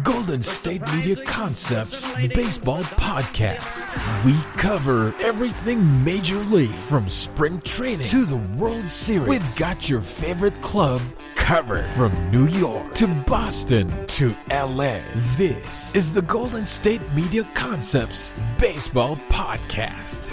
Golden State Media Concepts Baseball Podcast. We cover everything Major League, from spring training to the World Series. We've got your favorite club covered, from New York to Boston to LA. This is the Golden State Media Concepts Baseball Podcast.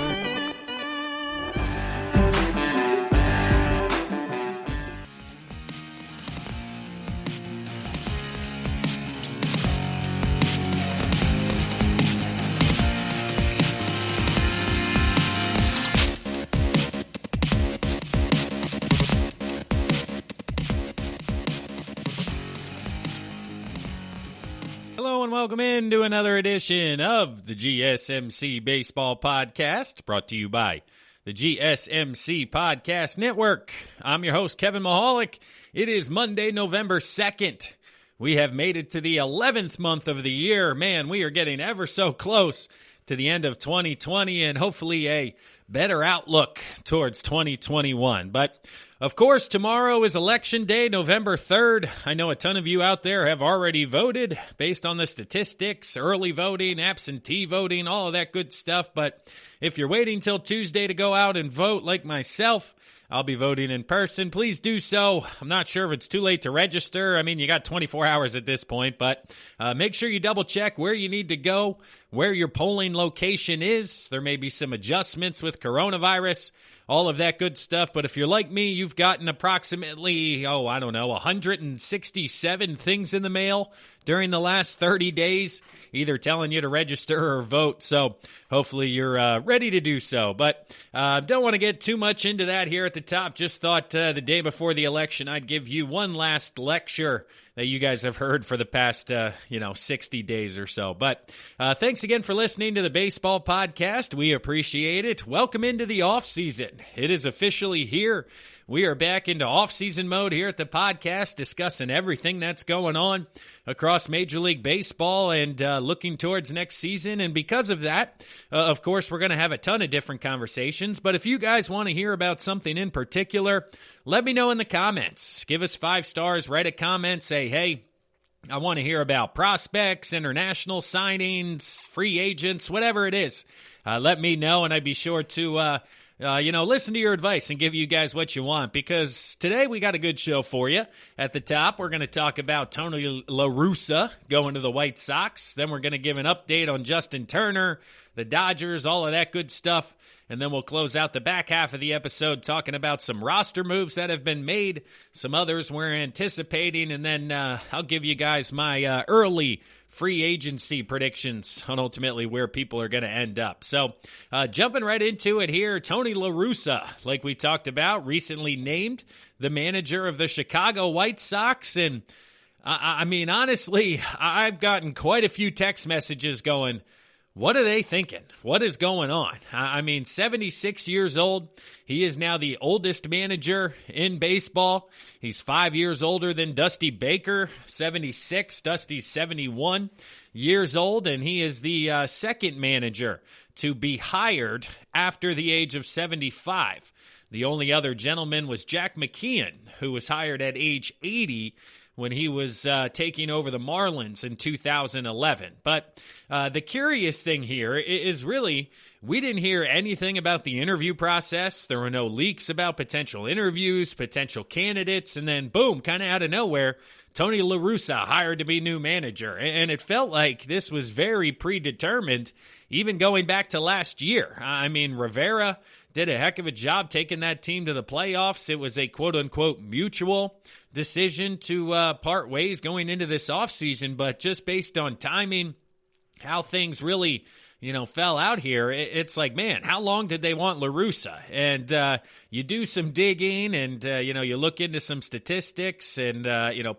Welcome into another edition of the GSMC Baseball Podcast, brought to you by the GSMC Podcast Network. I'm your host, Kevin Mahalik. It is Monday, November 2nd. We have made it to the 11th month of the year. Man, we are getting ever so close to the end of 2020 and hopefully a better outlook towards 2021. But of course, tomorrow is Election Day, November 3rd. I know a ton of you out there have already voted based on the statistics, early voting, absentee voting, all of that good stuff. But if you're waiting till Tuesday to go out and vote like myself, I'll be voting in person. Please do so. I'm not sure if it's too late to register. I mean, you got 24 hours at this point, but make sure you double check where you need to go, where your polling location is. There may be some adjustments with coronavirus, all of that good stuff. But if you're like me, you've gotten approximately, 167 things in the mail during the last 30 days, either telling you to register or vote. So hopefully you're ready to do so. But don't want to get too much into that here at the top. Just thought the day before the election, I'd give you one last lecture that you guys have heard for the past, 60 days or so. But thanks again for listening to the Baseball Podcast. We appreciate it. Welcome into the off season. It is officially here. We are back into off-season mode here at the podcast, discussing everything that's going on across Major League Baseball and looking towards next season. And because of that, of course, we're going to have a ton of different conversations. But if you guys want to hear about something in particular, let me know in the comments. Give us 5 stars, write a comment, say, hey, I want to hear about prospects, international signings, free agents, whatever it is. Let me know, and I'd be sure to listen to your advice and give you guys what you want, because today we got a good show for you. At the top, we're going to talk about Tony La Russa going to the White Sox. Then we're going to give an update on Justin Turner, the Dodgers, all of that good stuff. And then we'll close out the back half of the episode talking about some roster moves that have been made, some others we're anticipating, and then I'll give you guys my early free agency predictions on ultimately where people are going to end up. So jumping right into it here, Tony La Russa, like we talked about, recently named the manager of the Chicago White Sox. And I mean, honestly, I've gotten quite a few text messages going, what are they thinking? What is going on? I mean, 76 years old. He is now the oldest manager in baseball. He's 5 years older than Dusty Baker, 76. Dusty's 71 years old, and he is the second manager to be hired after the age of 75. The only other gentleman was Jack McKeon, who was hired at age 80 when he was taking over the Marlins in 2011. But the curious thing here is really, we didn't hear anything about the interview process. There were no leaks about potential interviews, potential candidates, and then boom, kind of out of nowhere, Tony La Russa hired to be new manager. And it felt like this was very predetermined, even going back to last year. I mean, Rivera did a heck of a job taking that team to the playoffs. It was a quote-unquote mutual decision to part ways going into this offseason, but just based on timing, how things really fell out here, it's like, man, how long did they want La Russa? And you do some digging and, you look into some statistics and,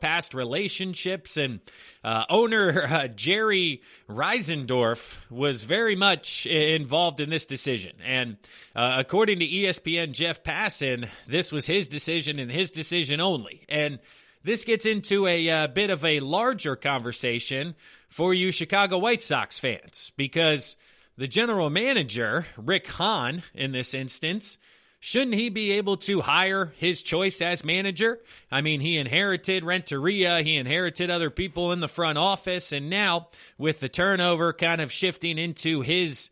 past relationships. And owner Jerry Reinsdorf was very much involved in this decision. And according to ESPN Jeff Passan, this was his decision and his decision only. And this gets into a bit of a larger conversation for you Chicago White Sox fans, because the general manager, Rick Hahn, in this instance, shouldn't he be able to hire his choice as manager? I mean, he inherited Renteria, he inherited other people in the front office, and now with the turnover kind of shifting into his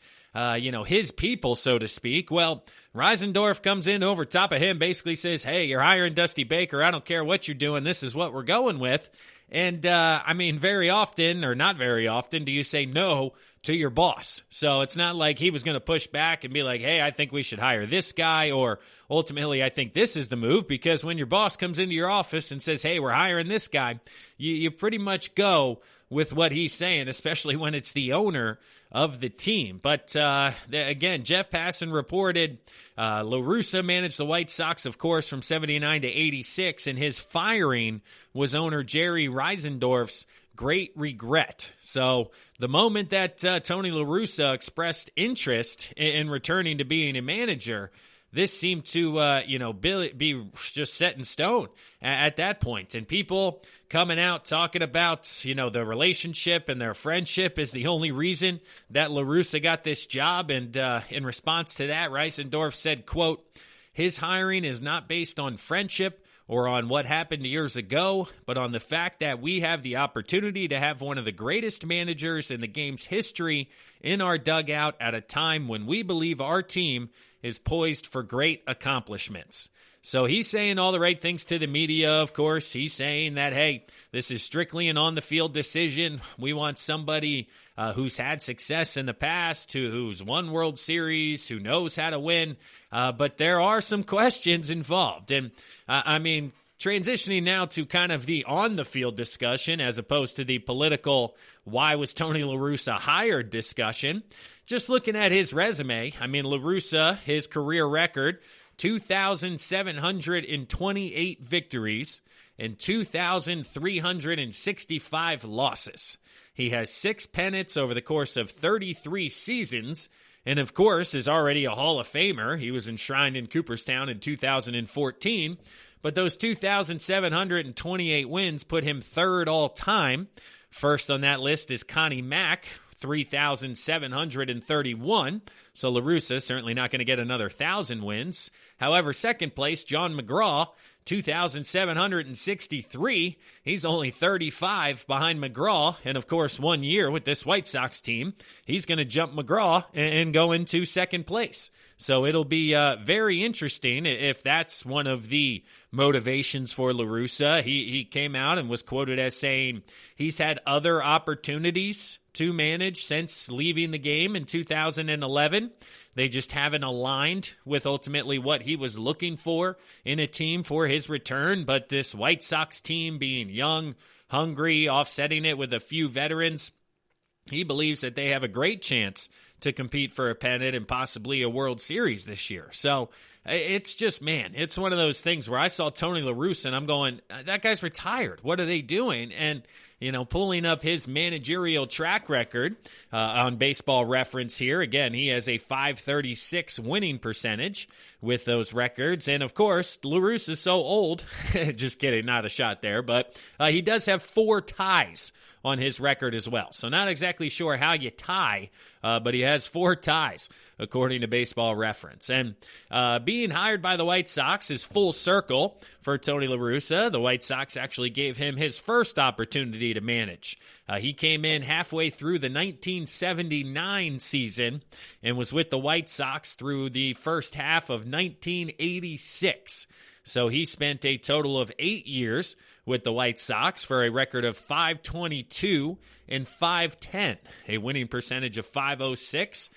people, so to speak, well, Reinsdorf comes in over top of him, basically says, hey, you're hiring Dusty Baker. I don't care what you're doing. This is what we're going with. And, very often, or not very often, do you say no to your boss. So it's not like he was going to push back and be like, hey, I think we should hire this guy, or ultimately, I think this is the move, because when your boss comes into your office and says, hey, we're hiring this guy, you pretty much go with what he's saying, especially when it's the owner of the team. But again, Jeff Passan reported La Russa managed the White Sox, of course, from 79 to 86, and his firing was owner Jerry Reinsdorf's great regret. So the moment that Tony La Russa expressed interest in returning to being a manager, this seemed to, be just set in stone at that point. And people coming out talking about, the relationship and their friendship is the only reason that La Russa got this job. And in response to that, Reinsdorf said, quote, his hiring is not based on friendship or on what happened years ago, but on the fact that we have the opportunity to have one of the greatest managers in the game's history in our dugout at a time when we believe our team is poised for great accomplishments. So he's saying all the right things to the media, of course. He's saying that, hey, this is strictly an on-the-field decision. We want somebody who's had success in the past, who's won World Series, who knows how to win. But there are some questions involved. And, transitioning now to kind of the on-the-field discussion as opposed to the political why was Tony La Russa hired discussion. Just looking at his resume, La Russa, his career record, 2,728 victories and 2,365 losses. He has 6 pennants over the course of 33 seasons, and of course is already a Hall of Famer. He was enshrined in Cooperstown in 2014, but those 2,728 wins put him third all time. First on that list is Connie Mack, 3,731. So La Russa certainly not going to get another 1,000 wins. However, second place, John McGraw, 2,763. He's only 35 behind McGraw. And of course, 1 year with this White Sox team, he's going to jump McGraw and go into second place. So it'll be very interesting if that's one of the motivations for La Russa. He came out and was quoted as saying he's had other opportunities to manage since leaving the game in 2011. They just haven't aligned with ultimately what he was looking for in a team for his return. But this White Sox team being young, hungry, offsetting it with a few veterans, he believes that they have a great chance to compete for a pennant and possibly a World Series this year. So it's just, it's one of those things where I saw Tony La Russa and I'm going, that guy's retired. What are they doing? And, pulling up his managerial track record on Baseball Reference here. Again, he has a .536 winning percentage with those records. And, of course, La Russa's so old. Just kidding, not a shot there. But he does have 4 ties on his record as well. So not exactly sure how you tie, but he has 4 ties, according to Baseball Reference. And being hired by the White Sox is full circle for Tony La Russa. The White Sox actually gave him his first opportunity to manage. He came in halfway through the 1979 season and was with the White Sox through the first half of 1986. So he spent a total of 8 years with the White Sox for a record of .522 and .510, a winning percentage of .506.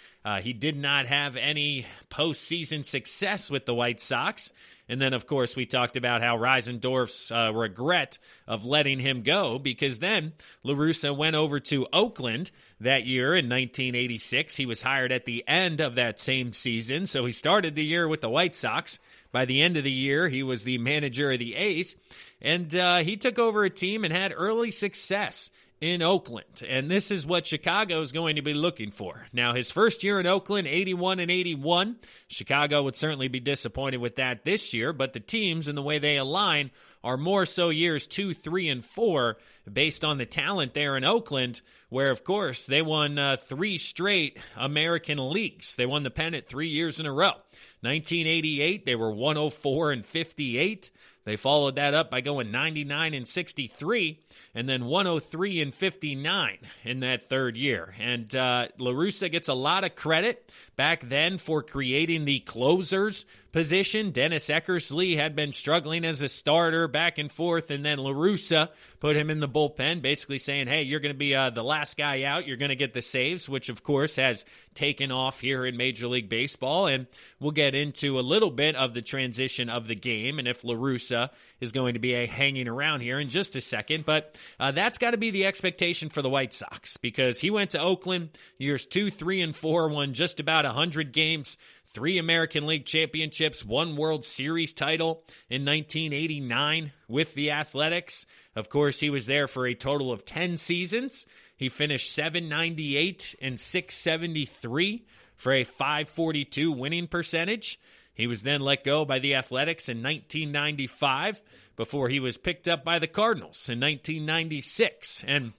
He did not have any postseason success with the White Sox. And then, of course, we talked about how Reinsdorf's regret of letting him go, because then La Russa went over to Oakland that year in 1986. He was hired at the end of that same season, so he started the year with the White Sox. By the end of the year, he was the manager of the A's, and he took over a team and had early success in Oakland, and this is what Chicago is going to be looking for. Now, his first year in Oakland, 81 and 81. Chicago would certainly be disappointed with that this year, but the teams and the way they align are more so years 2, 3, and 4 based on the talent there in Oakland, where, of course, they won 3 straight American Leagues. They won the pennant 3 years in a row. 1988, they were 104 and 58. They followed that up by going 99 and 63, and then 103 and 59 in that third year. And La Russa gets a lot of credit back then for creating the closers position. Dennis Eckersley had been struggling as a starter back and forth, and then La Russa put him in the bullpen, basically saying, hey, you're going to be the last guy out. You're going to get the saves, which, of course, has taken off here in Major League Baseball. And we'll get into a little bit of the transition of the game and if La Russa is going to be hanging around here in just a second. But that's got to be the expectation for the White Sox, because he went to Oakland years 2, 3, and 4, won just about 100 games, 3 American League championships, 1 World Series title in 1989 with the Athletics. Of course, he was there for a total of 10 seasons. He finished 798 and 673 for a 542 winning percentage. He was then let go by the Athletics in 1995 before he was picked up by the Cardinals in 1996. And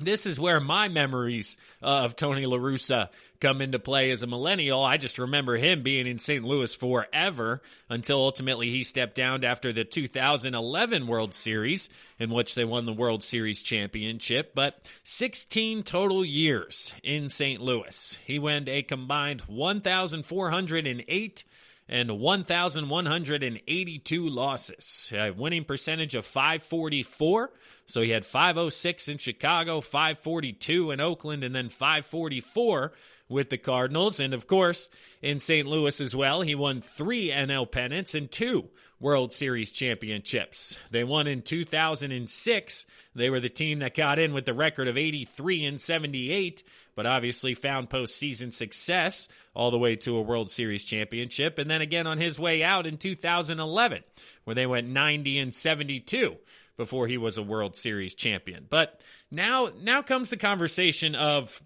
this is where my memories of Tony La Russa come into play as a millennial. I just remember him being in St. Louis forever until ultimately he stepped down after the 2011 World Series, in which they won the World Series championship. But 16 total years in St. Louis. He went a combined 1,408 and 1,182 losses. A winning percentage of 544. So he had 506 in Chicago, 542 in Oakland, and then 544 with the Cardinals. And, of course, in St. Louis as well, he won 3 NL pennants and 2 World Series championships. They won in 2006. They were the team that got in with the record of 83 and 78, but obviously found postseason success all the way to a World Series championship. And then again on his way out in 2011, where they went 90 and 72 before he was a World Series champion. But now comes the conversation of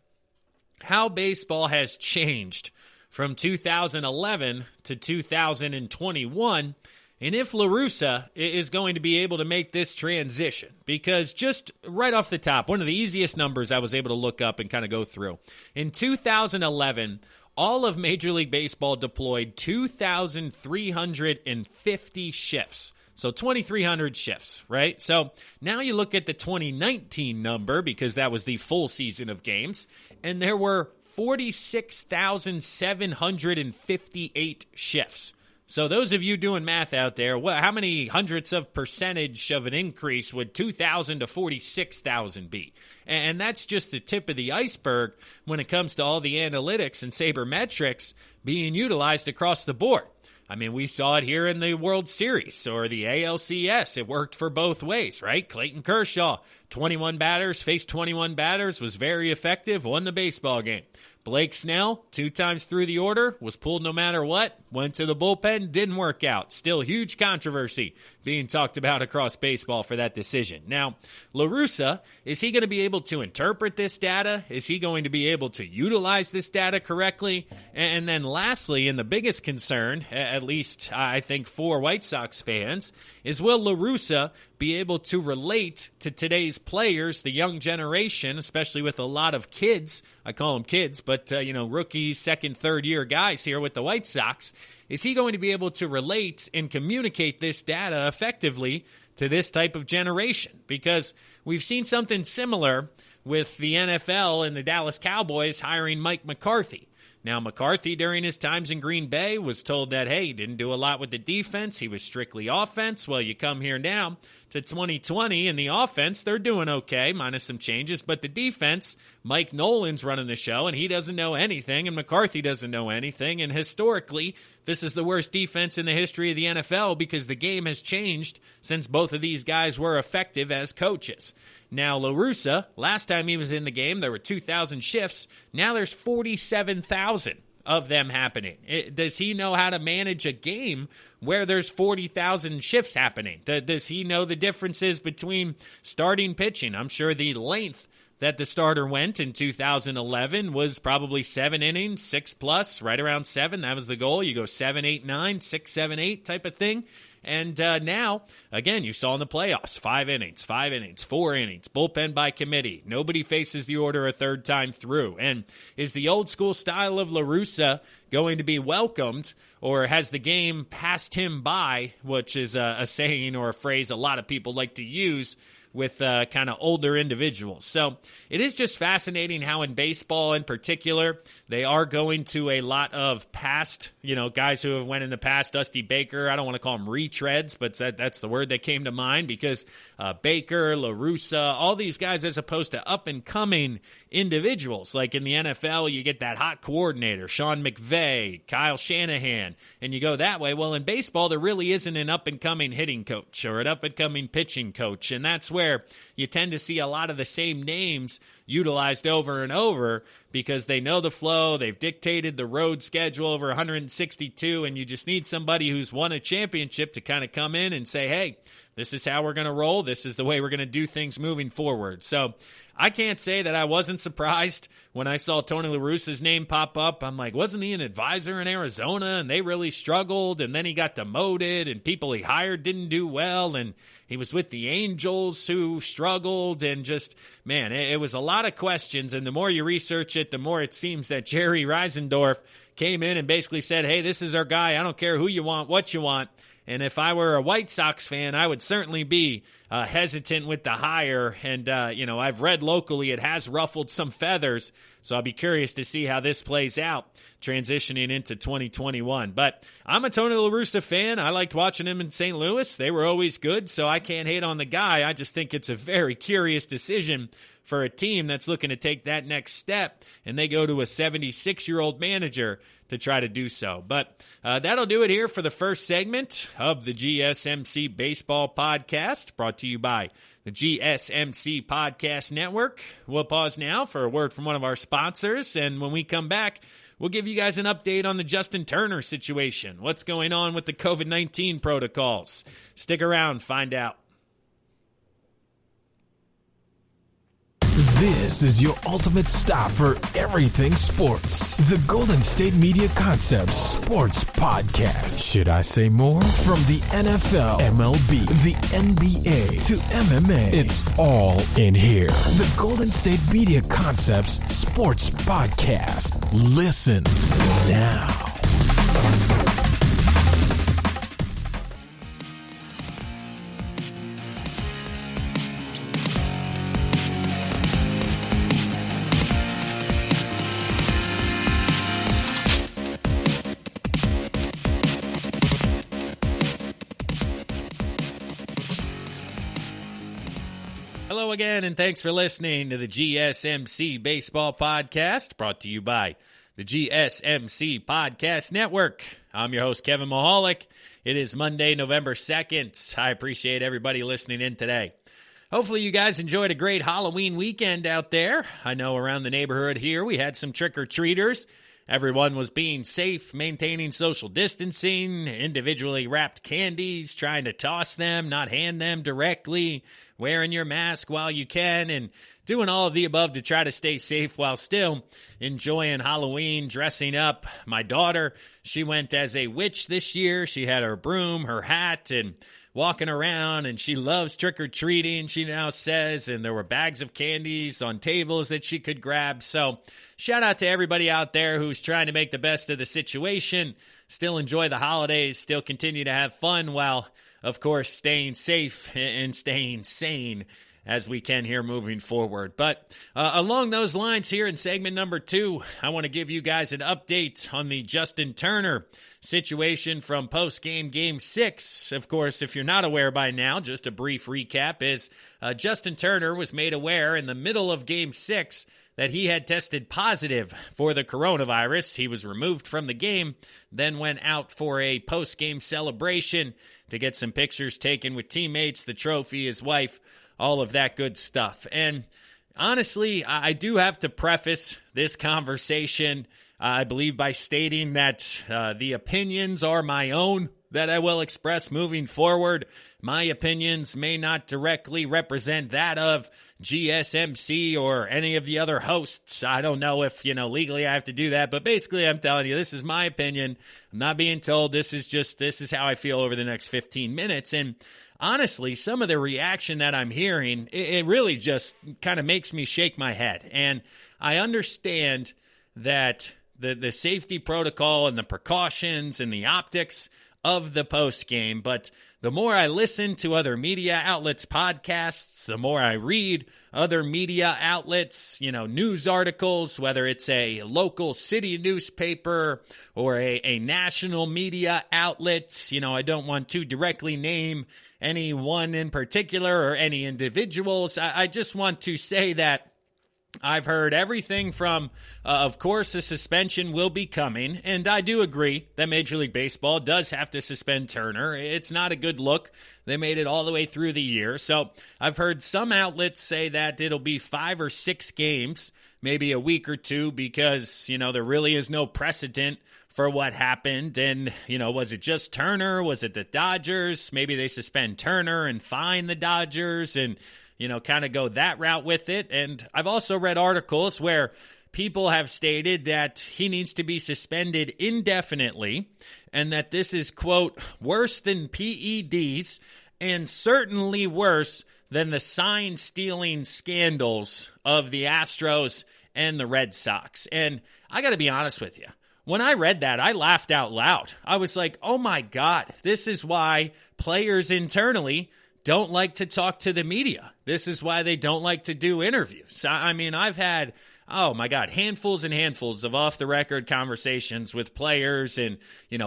how baseball has changed from 2011 to 2021, and if La Russa is going to be able to make this transition. Because just right off the top, one of the easiest numbers I was able to look up and kind of go through. In 2011, all of Major League Baseball deployed 2,350 shifts. So 2,300 shifts, right? So now you look at the 2019 number, because that was the full season of games, and there were 46,758 shifts. So those of you doing math out there, how many hundredths of percentage of an increase would 2,000 to 46,000 be? And that's just the tip of the iceberg when it comes to all the analytics and sabermetrics being utilized across the board. I mean, we saw it here in the World Series or the ALCS. It worked for both ways, right? Clayton Kershaw, 21 batters, faced 21 batters, was very effective, won the baseball game. Blake Snell, 2 times through the order, was pulled no matter what, went to the bullpen, didn't work out. Still huge controversy being talked about across baseball for that decision. Now, La Russa, is he going to be able to interpret this data? Is he going to be able to utilize this data correctly? And then lastly, and the biggest concern, at least I think for White Sox fans, is will La Russa be able to relate to today's players, the young generation, especially with a lot of kids? I call them kids, but rookies, second, third year guys here with the White Sox. Is he going to be able to relate and communicate this data effectively to this type of generation? Because we've seen something similar with the NFL and the Dallas Cowboys hiring Mike McCarthy. Now, McCarthy, during his times in Green Bay, was told that, hey, he didn't do a lot with the defense. He was strictly offense. Well, you come here now to 2020, and the offense, they're doing okay, minus some changes. But the defense, Mike Nolan's running the show, and he doesn't know anything, and McCarthy doesn't know anything. And historically, this is the worst defense in the history of the NFL because the game has changed since both of these guys were effective as coaches. Now, La Russa, last time he was in the game, there were 2,000 shifts. Now there's 47,000 of them happening. Does he know how to manage a game where there's 40,000 shifts happening? Does he know the differences between starting pitching? I'm sure the length that the starter went in 2011 was probably 7 innings, 6+, right around 7. That was the goal. You go 7, 8, 9, 6, 7, 8 type of thing. And now, again, you saw in the playoffs, 5 innings, 4 innings, bullpen by committee. Nobody faces the order a third time through. And is the old school style of La Russa going to be welcomed, or has the game passed him by, which is a saying or a phrase a lot of people like to use with kind of older individuals. So it is just fascinating how in baseball in particular, they are going to a lot of past, guys who have went in the past. Dusty Baker, I don't want to call them retreads, but that's the word that came to mind, because Baker, La Russa, all these guys, as opposed to up-and-coming individuals. Like in the NFL, you get that hot coordinator, Sean McVay, Kyle Shanahan, and you go that way. Well, in baseball, there really isn't an up-and-coming hitting coach or an up-and-coming pitching coach, and that's where you tend to see a lot of the same names utilized over and over, because they know the flow, they've dictated the road schedule over 162, and you just need somebody who's won a championship to kind of come in and say, hey, this is how we're going to roll, this is the way we're going to do things moving forward. So I can't say that I wasn't surprised when I saw Tony La Russa's name pop up. I'm like, wasn't he an advisor in Arizona, and they really struggled, and then he got demoted, and people he hired didn't do well, and he was with the Angels who struggled, and just, man, it was a lot of questions, and the more you research it, the more it seems that Jerry Reinsdorf came in and basically said, hey, this is our guy, I don't care who you want, what you want. And if I were a White Sox fan, I would certainly be hesitant with the hire. And, I've read locally it has ruffled some feathers. So I'll be curious to see how this plays out transitioning into 2021. But I'm a Tony La Russa fan. I liked watching him in St. Louis. They were always good, so I can't hate on the guy. I just think it's a very curious decision for a team that's looking to take that next step, and they go to a 76-year-old manager to try to do so. But that'll do it here for the first segment of the GSMC Baseball Podcast, brought to you by the GSMC Podcast Network. We'll pause now for a word from one of our sponsors, and when we come back, we'll give you guys an update on the Justin Turner situation. What's going on with the COVID-19 protocols? Stick around, find out. This is your ultimate stop for everything sports. The Golden State Media Concepts Sports Podcast. Should I say more? From the NFL, MLB, the NBA to MMA, it's all in here. The Golden State Media Concepts Sports Podcast. Listen now. Hello again, and thanks for listening to the GSMC Baseball Podcast, brought to you by the GSMC Podcast Network. I'm your host, Kevin Mahalik. It is Monday, November 2nd. I appreciate everybody listening in today. Hopefully you guys enjoyed a great Halloween weekend out there. I know around the neighborhood here we had some trick-or-treaters. Everyone was being safe, maintaining social distancing, individually wrapped candies, trying to toss them, not hand them directly, wearing your mask while you can, and doing all of the above to try to stay safe while still enjoying Halloween, dressing up. My daughter, she went as a witch this year. She had her broom, her hat, and walking around, and she loves trick-or-treating, she now says, and there were bags of candies on tables that she could grab. So shout out to everybody out there who's trying to make the best of the situation, still enjoy the holidays, still continue to have fun while, of course, staying safe and staying sane as we can here moving forward. But along those lines here in segment number 2, I want to give you guys an update on the Justin Turner situation from post-game Game 6. Of course, if you're not aware by now, just a brief recap is Justin Turner was made aware in the middle of Game 6 that he had tested positive for the coronavirus. He was removed from the game, then went out for a post-game celebration to get some pictures taken with teammates, the trophy, his wife, all of that good stuff. And honestly, I do have to preface this conversation, I believe, by stating that the opinions are my own. that I will express moving forward. My opinions may not directly represent that of GSMC or any of the other hosts. I don't know if, legally I have to do that, but basically I'm telling you, this is my opinion. I'm not being told. This is how I feel over the next 15 minutes. And honestly, some of the reaction that I'm hearing, it really just kind of makes me shake my head. And I understand that the safety protocol and the precautions and the optics of the post game, but the more I listen to other media outlets' podcasts, the more I read other media outlets, news articles, whether it's a local city newspaper or a national media outlet. I don't want to directly name any one in particular or any individuals. I just want to say that I've heard everything from, of course, a suspension will be coming, and I do agree that Major League Baseball does have to suspend Turner. It's not a good look. They made it all the way through the year. So I've heard some outlets say that it'll be 5 or 6 games, maybe a week or two, because, there really is no precedent for what happened. And, was it just Turner? Was it the Dodgers? Maybe they suspend Turner and fine the Dodgers and kind of go that route with it. And I've also read articles where people have stated that he needs to be suspended indefinitely and that this is, quote, worse than PEDs and certainly worse than the sign-stealing scandals of the Astros and the Red Sox. And I got to be honest with you. When I read that, I laughed out loud. I was like, oh my God, this is why players internally don't like to talk to the media. This is why they don't like to do interviews. I mean, I've had, oh my God, handfuls and handfuls of off-the-record conversations with players and,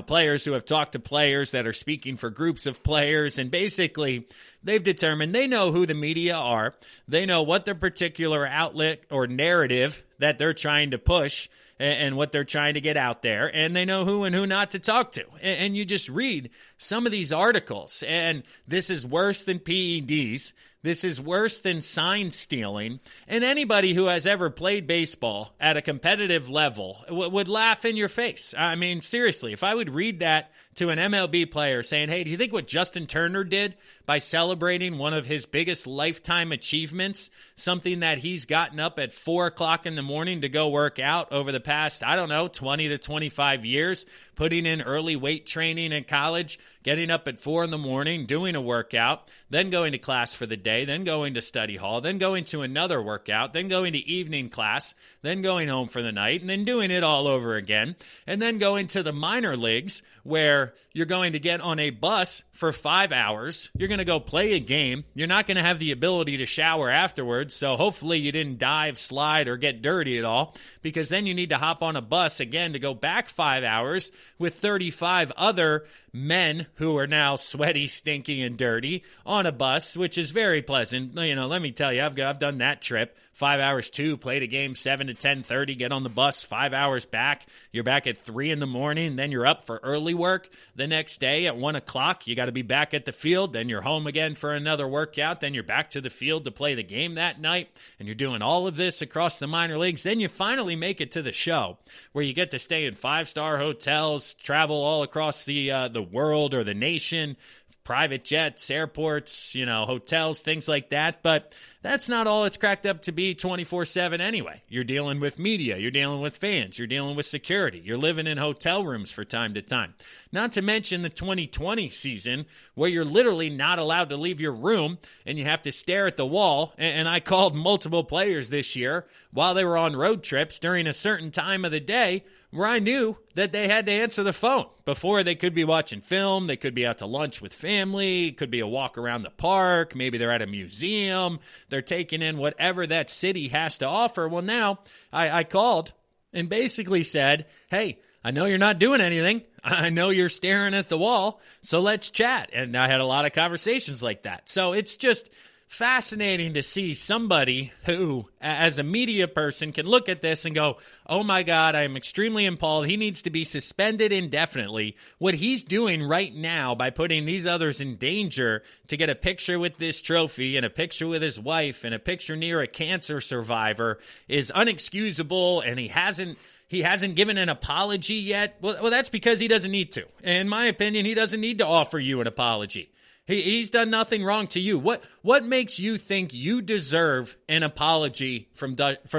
players who have talked to players that are speaking for groups of players. And basically, they've determined they know who the media are. They know what their particular outlet or narrative that they're trying to push and what they're trying to get out there, and they know who and who not to talk to. And you just read some of these articles, and this is worse than PEDs. This is worse than sign stealing. And anybody who has ever played baseball at a competitive level would laugh in your face. I mean, seriously, if I would read that to an MLB player saying, hey, do you think what Justin Turner did by celebrating one of his biggest lifetime achievements, something that he's gotten up at 4 o'clock in the morning to go work out over the past, 20 to 25 years, putting in early weight training in college, getting up at 4 in the morning, doing a workout, then going to class for the day, then going to study hall, then going to another workout, then going to evening class, then going home for the night, and then doing it all over again, and then going to the minor leagues where you're going to get on a bus for 5 hours. You're going to go play a game. You're not going to have the ability to shower afterwards, so hopefully you didn't dive, slide, or get dirty at all, because then you need to hop on a bus again to go back 5 hours with 35 other men who are now sweaty, stinky, and dirty on a bus, which is very pleasant. Let me tell you, I've done that trip. 5 hours too, played a game 7 to 10:30, get on the bus, 5 hours back. You're back at 3 in the morning, then you're up for early work the next day at 1 o'clock. You got to be back at the field, then you're home again for another workout, then you're back to the field to play the game that night, and you're doing all of this across the minor leagues. Then you finally make it to the show where you get to stay in 5-star hotels, travel all across the world or the nation, private jets, airports, hotels, things like that. But that's not all it's cracked up to be 24/7 anyway. You're dealing with media. You're dealing with fans. You're dealing with security. You're living in hotel rooms for time to time. Not to mention the 2020 season where you're literally not allowed to leave your room and you have to stare at the wall. And I called multiple players this year while they were on road trips during a certain time of the day where I knew that they had to answer the phone. Before, they could be watching film, they could be out to lunch with family, it could be a walk around the park, maybe they're at a museum, they're taking in whatever that city has to offer. Well, now, I called and basically said, hey, I know you're not doing anything. I know you're staring at the wall, so let's chat. And I had a lot of conversations like that. So it's just fascinating to see somebody who, as a media person, can look at this and go, oh my God, I'm extremely appalled. He needs to be suspended indefinitely. What he's doing right now by putting these others in danger to get a picture with this trophy and a picture with his wife and a picture near a cancer survivor is unexcusable, and he hasn't he hasn't given an apology yet. Well, that's because he doesn't need to. In my opinion, he doesn't need to offer you an apology. He's done nothing wrong to you. What makes you think you deserve an apology from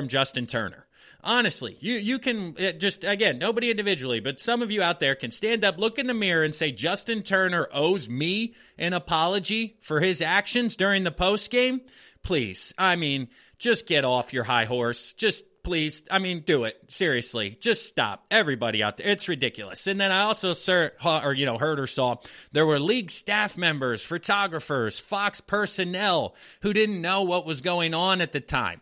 Justin Turner? Honestly, you can just, again, nobody individually, but some of you out there can stand up, look in the mirror, and say, Justin Turner owes me an apology for his actions during the postgame? Please, I mean, just get off your high horse. Just please, I mean, do it. Seriously, just stop. Everybody out there, it's ridiculous. And then I also heard or saw there were league staff members, photographers, Fox personnel who didn't know what was going on at the time.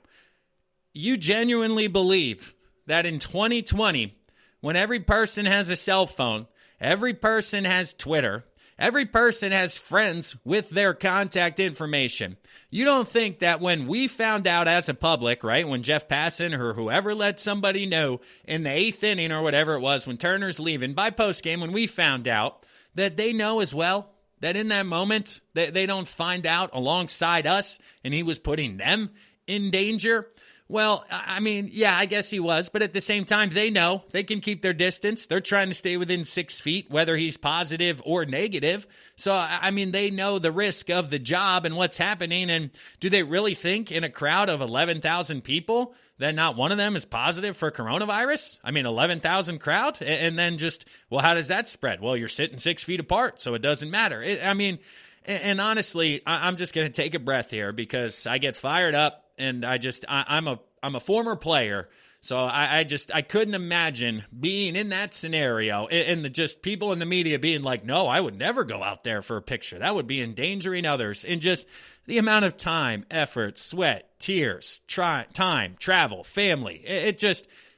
You genuinely believe that in 2020, when every person has a cell phone, every person has Twitter, every person has friends with their contact information, you don't think that when we found out as a public, right, when Jeff Passan or whoever let somebody know in the 8th inning or whatever it was, when Turner's leaving, by postgame, when we found out, that they know as well that in that moment, they don't find out alongside us and he was putting them in danger? Well, I mean, yeah, I guess he was, but at the same time, they know they can keep their distance. They're trying to stay within 6 feet, whether he's positive or negative. So, I mean, they know the risk of the job and what's happening. And do they really think in a crowd of 11,000 people that not one of them is positive for coronavirus? I mean, 11,000 crowd, and then just, well, how does that spread? Well, you're sitting 6 feet apart, so it doesn't matter. And honestly, I'm just going to take a breath here because I get fired up. And I'm a former player, so I couldn't imagine being in that scenario and just people in the media being like, no, I would never go out there for a picture. That would be endangering others. And just the amount of time, effort, sweat, tears, time, travel, family.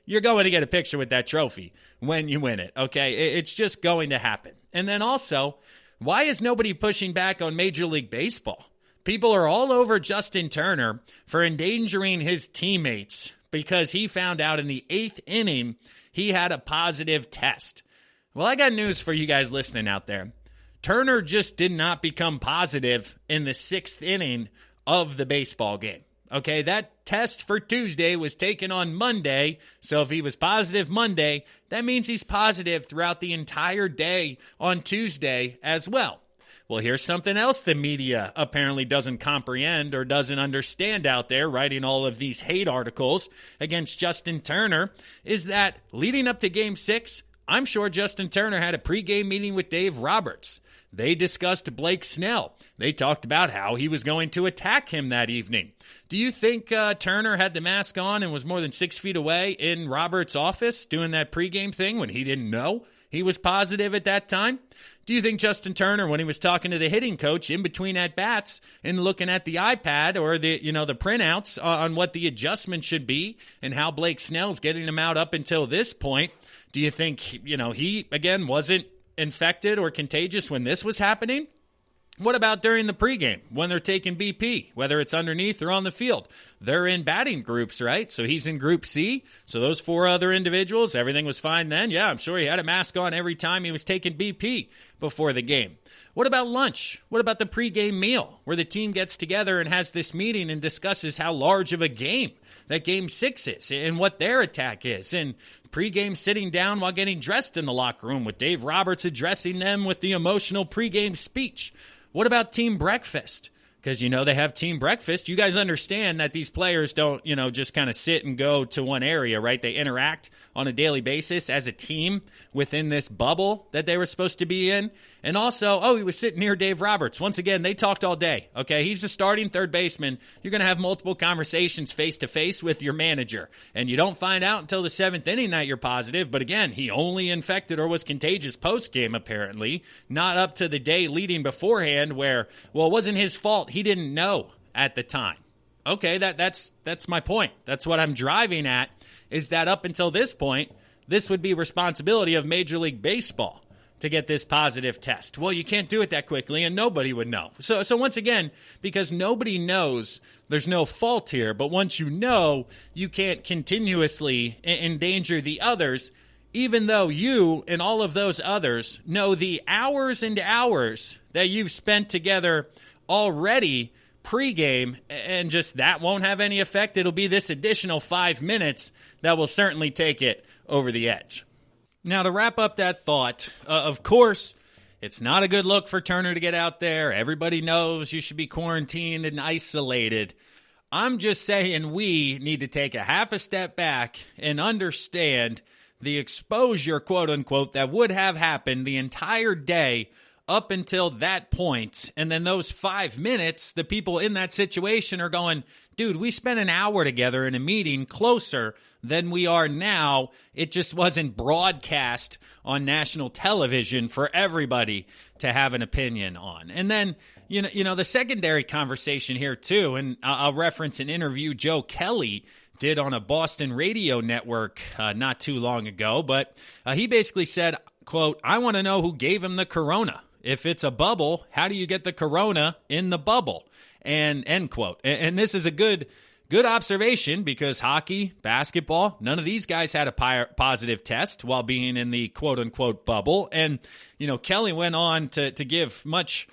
You're going to get a picture with that trophy when you win it, okay? It's just going to happen. And then also, why is nobody pushing back on Major League Baseball? People are all over Justin Turner for endangering his teammates because he found out in the 8th inning he had a positive test. Well, I got news for you guys listening out there. Turner just did not become positive in the 6th inning of the baseball game. Okay, that test for Tuesday was taken on Monday, so if he was positive Monday, that means he's positive throughout the entire day on Tuesday as well. Well, here's something else the media apparently doesn't comprehend or doesn't understand out there writing all of these hate articles against Justin Turner is that leading up to Game 6, I'm sure Justin Turner had a pregame meeting with Dave Roberts. They discussed Blake Snell. They talked about how he was going to attack him that evening. Do you think Turner had the mask on and was more than 6 feet away in Roberts' office doing that pregame thing when he didn't know he was positive at that time? Do you think Justin Turner, when he was talking to the hitting coach in between at-bats and looking at the iPad or the printouts on what the adjustment should be and how Blake Snell's getting him out up until this point, do you think, he, again, wasn't infected or contagious when this was happening? What about during the pregame when they're taking BP, whether it's underneath or on the field? They're in batting groups, right? So he's in Group C. So those 4 other individuals, everything was fine then. Yeah, I'm sure he had a mask on every time he was taking BP before the game. What about lunch? What about the pregame meal where the team gets together and has this meeting and discusses how large of a game that Game 6 is and what their attack is? And pregame sitting down while getting dressed in the locker room with Dave Roberts addressing them with the emotional pregame speech. What about team breakfast? Because, they have team breakfast. You guys understand that these players don't, just kind of sit and go to one area, right? They interact on a daily basis as a team within this bubble that they were supposed to be in. And also, he was sitting near Dave Roberts. Once again, they talked all day, okay? He's the starting third baseman. You're going to have multiple conversations face-to-face with your manager. And you don't find out until the 7th inning that you're positive. But again, he only infected or was contagious post-game, apparently. Not up to the day leading beforehand where, it wasn't his fault. He didn't know at the time. Okay, that's my point. That's what I'm driving at, is that up until this point, this would be responsibility of Major League Baseball to get this positive test. Well, you can't do it that quickly, and nobody would know. So once again, because nobody knows, there's no fault here. But once you know, you can't continuously endanger the others, even though you and all of those others know the hours and hours that you've spent together already pregame, and just that won't have any effect. It'll be this additional 5 minutes that will certainly take it over the edge. Now, to wrap up that thought, of course, it's not a good look for Turner to get out there. Everybody knows you should be quarantined and isolated. I'm just saying we need to take a half a step back and understand the exposure, quote unquote, that would have happened the entire day up until that point. And then those 5 minutes, the people in that situation are going, dude, we spent an hour together in a meeting closer than we are now. It just wasn't broadcast on national television for everybody to have an opinion on. And then, you know, the secondary conversation here too, and I'll reference an interview Joe Kelly did on a Boston radio network not too long ago, but he basically said, quote, I want to know who gave him the corona. If it's a bubble, how do you get the corona in the bubble? And end quote. And this is a good observation because hockey, basketball, none of these guys had a positive test while being in the quote unquote bubble. And, you know, Kelly went on to give much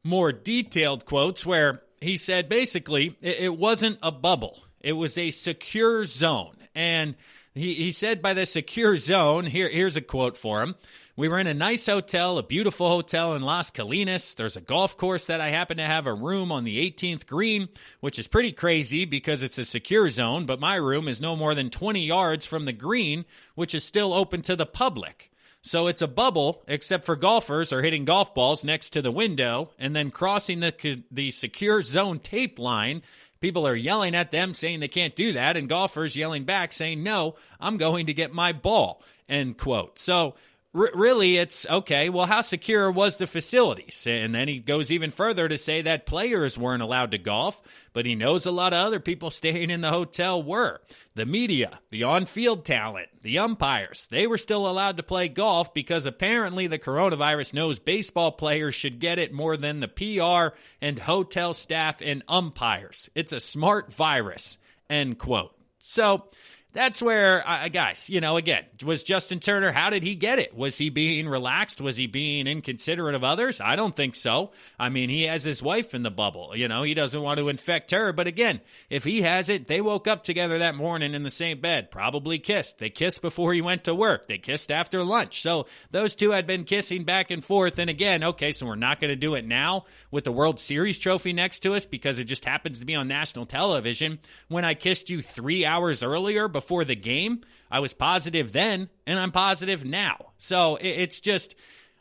more detailed quotes where he said basically it wasn't a bubble. It was a secure zone. And he said by the secure zone, here's a quote for him. We were in a nice hotel, a beautiful hotel in Las Colinas. There's a golf course that I happen to have a room on the 18th green, which is pretty crazy because it's a secure zone, but my room is no more than 20 yards from the green, which is still open to the public. So it's a bubble, except for golfers are hitting golf balls next to the window and then crossing the secure zone tape line. People are yelling at them saying they can't do that, and golfers yelling back saying, no, I'm going to get my ball, end quote. So really, it's, okay, well, how secure was the facilities? And then he goes even further to say that players weren't allowed to golf, but he knows a lot of other people staying in the hotel were. The media, the on-field talent, the umpires, they were still allowed to play golf because apparently the coronavirus knows baseball players should get it more than the PR and hotel staff and umpires. It's a smart virus, end quote. So that's where, guys, you know, again, was Justin Turner, how did he get it? Was he being relaxed? Was he being inconsiderate of others? I don't think so. I mean, he has his wife in the bubble. You know, he doesn't want to infect her. But again, if he has it, they woke up together that morning in the same bed, probably kissed. They kissed before he went to work. They kissed after lunch. So those two had been kissing back and forth. And again, okay, so we're not going to do it now with the World Series trophy next to us because it just happens to be on national television. When I kissed you 3 hours earlier before the game, I was positive then, and I'm positive now. So it's just,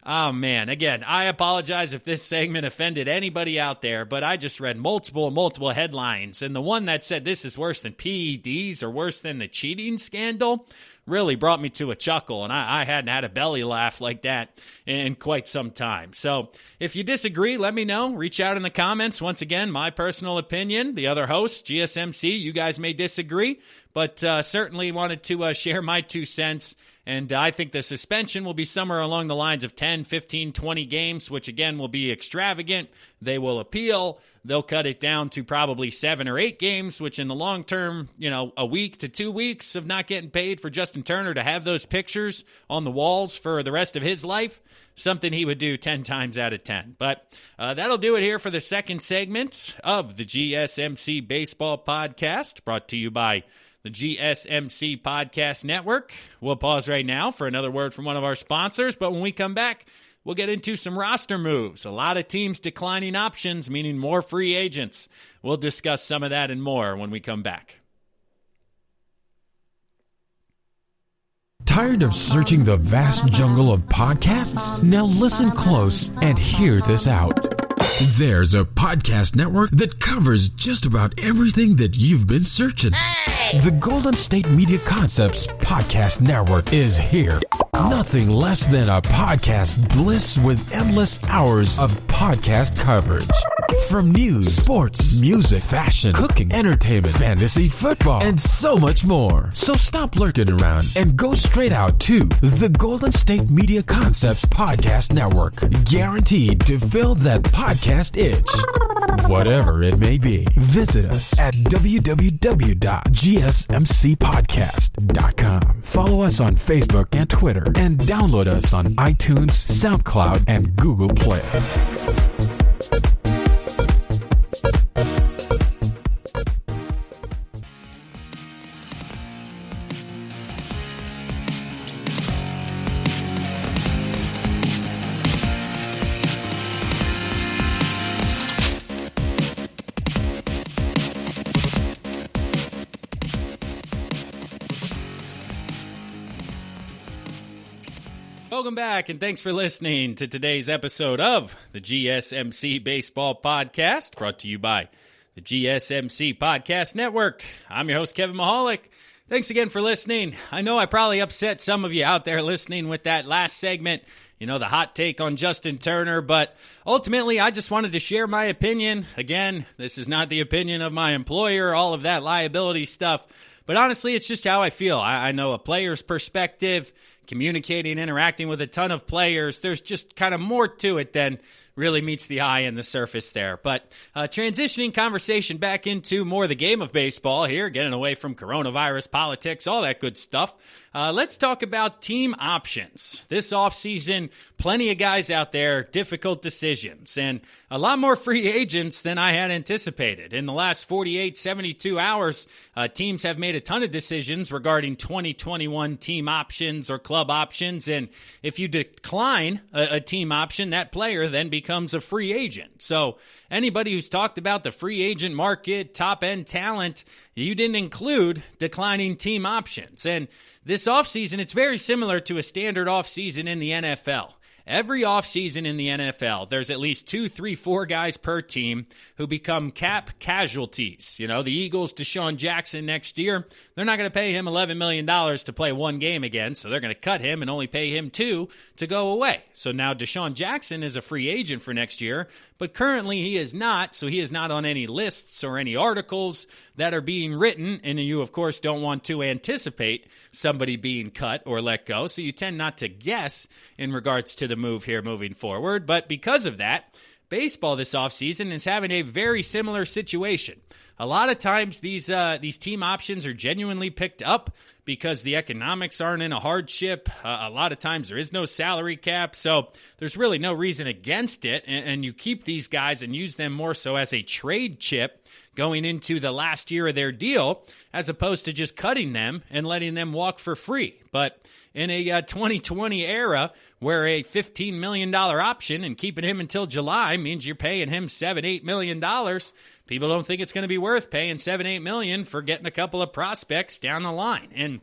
oh man, again, I apologize if this segment offended anybody out there, but I just read multiple headlines, and the one that said this is worse than PEDs or worse than the cheating scandal really brought me to a chuckle, and I hadn't had a belly laugh like that in quite some time. So if you disagree, let me know. Reach out in the comments. Once again, my personal opinion. The other hosts, GSMC, you guys may disagree, but certainly wanted to share my 2 cents. And I think the suspension will be somewhere along the lines of 10, 15, 20 games, which again will be extravagant. They will appeal. They'll cut it down to probably 7 or 8 games, which in the long term, you know, a week to 2 weeks of not getting paid for Justin Turner to have those pictures on the walls for the rest of his life, something he would do 10 times out of 10. But that'll do it here for the second segment of the GSMC Baseball Podcast, brought to you by the GSMC Podcast Network. We'll pause right now for another word from one of our sponsors, but when we come back, we'll get into some roster moves. A lot of teams declining options, meaning more free agents. We'll discuss some of that and more when we come back. Tired of searching the vast jungle of podcasts? Now listen close and hear this out. There's a podcast network that covers just about everything that you've been searching. Hey! The Golden State Media Concepts Podcast Network is here. Nothing less than a podcast bliss with endless hours of podcast coverage. From news, sports, music, fashion, cooking, entertainment, fantasy, football, and so much more. So stop lurking around and go straight out to the Golden State Media Concepts Podcast Network. Guaranteed to fill that podcast itch. Whatever it may be. Visit us at www.gsmcpodcast.com. Follow us on Facebook and Twitter, and download us on iTunes, SoundCloud, and Google Play. Welcome back, and thanks for listening to today's episode of the GSMC Baseball Podcast, brought to you by the GSMC Podcast Network. I'm your host, Kevin Mahalik. Thanks again for listening. I know I probably upset some of you out there listening with that last segment, the hot take on Justin Turner, but ultimately I just wanted to share my opinion. Again, this is not the opinion of my employer, all of that liability stuff, but honestly, it's just how I feel. I know a player's perspective, communicating, interacting with a ton of players. There's just kind of more to it than really meets the eye and the surface there. But transitioning conversation back into more the game of baseball here, getting away from coronavirus, politics, all that good stuff. Let's talk about team options. This offseason, plenty of guys out there, difficult decisions, and a lot more free agents than I had anticipated. In the last 48, 72 hours, teams have made a ton of decisions regarding 2021 team options or club options, and if you decline a team option, that player then becomes a free agent. So anybody who's talked about the free agent market, top-end talent, you didn't include declining team options. And this offseason, it's very similar to a standard offseason in the NFL. Every offseason in the NFL, there's at least 2, 3, 4 guys per team who become cap casualties. The Eagles, Deshaun Jackson next year, they're not going to pay him $11 million to play one game again, so they're going to cut him and only pay him 2 to go away. So now Deshaun Jackson is a free agent for next year, but currently he is not, so he is not on any lists or any articles that are being written, and you, of course, don't want to anticipate somebody being cut or let go, so you tend not to guess in regards to the move here moving forward. But because of that, baseball this offseason is having a very similar situation. A lot of times these team options are genuinely picked up because the economics aren't in a hardship. A lot of times there is no salary cap, so there's really no reason against it, and you keep these guys and use them more so as a trade chip going into the last year of their deal, as opposed to just cutting them and letting them walk for free. But in a 2020 era where a $15 million option and keeping him until July means you're paying him $7-8 million, people don't think it's going to be worth paying $7-8 million for getting a couple of prospects down the line. And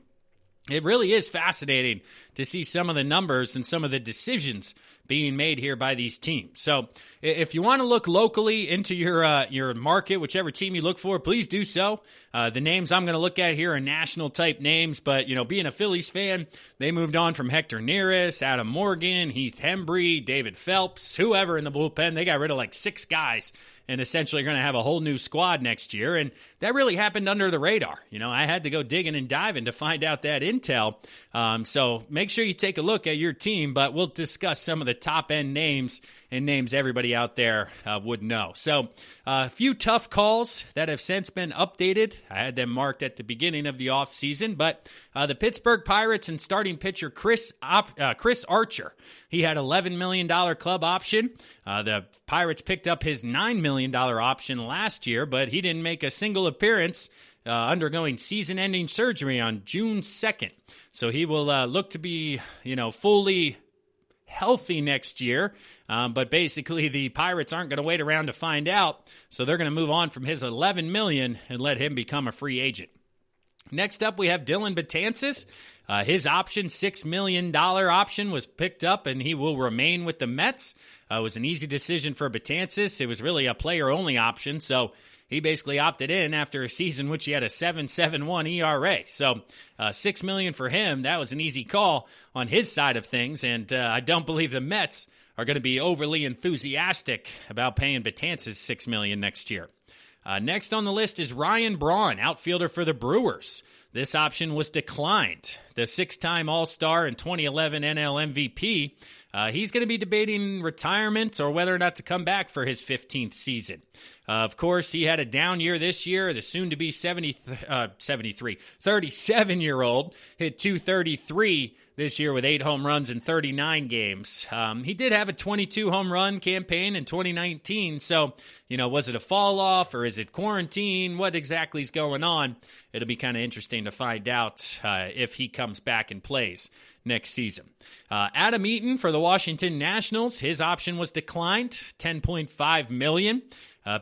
it really is fascinating to see some of the numbers and some of the decisions being made here by these teams. So if you want to look locally into your market, whichever team you look for, please do so. The names I'm going to look at here are national-type names, but, being a Phillies fan, they moved on from Hector Neris, Adam Morgan, Heath Hembree, David Phelps, whoever in the bullpen. They got rid of like 6 guys and essentially going to have a whole new squad next year. And that really happened under the radar. I had to go digging and diving to find out that intel. So make sure you take a look at your team, but we'll discuss some of the top-end names and names everybody out there would know. So a few tough calls that have since been updated. I had them marked at the beginning of the offseason, but the Pittsburgh Pirates and starting pitcher Chris Archer, he had $11 million club option. The Pirates picked up his $9 million option last year, but he didn't make a single appearance, undergoing season-ending surgery on June 2nd. So he will look to be, fully healthy next year. But basically, the Pirates aren't going to wait around to find out, so they're going to move on from his $11 million and let him become a free agent. Next up, we have Dylan Betances. His option, $6 million option, was picked up, and he will remain with the Mets. It was an easy decision for Betances. It was really a player-only option, so he basically opted in after a season which he had a 7.71 ERA. So $6 million for him, that was an easy call on his side of things, and I don't believe the Mets are going to be overly enthusiastic about paying Betances $6 million next year. Next on the list is Ryan Braun, outfielder for the Brewers. This option was declined. The 6-time All-Star and 2011 NL MVP, he's going to be debating retirement or whether or not to come back for his 15th season. Of course, he had a down year this year. The soon-to-be 37-year-old hit .233 this year with 8 home runs in 39 games. He did have a 22 home run campaign in 2019, so, was it a fall off or is it quarantine? What exactly is going on? It'll be kind of interesting to find out if he comes back and plays next season. Adam Eaton for the Washington Nationals, his option was declined, $10.5 million.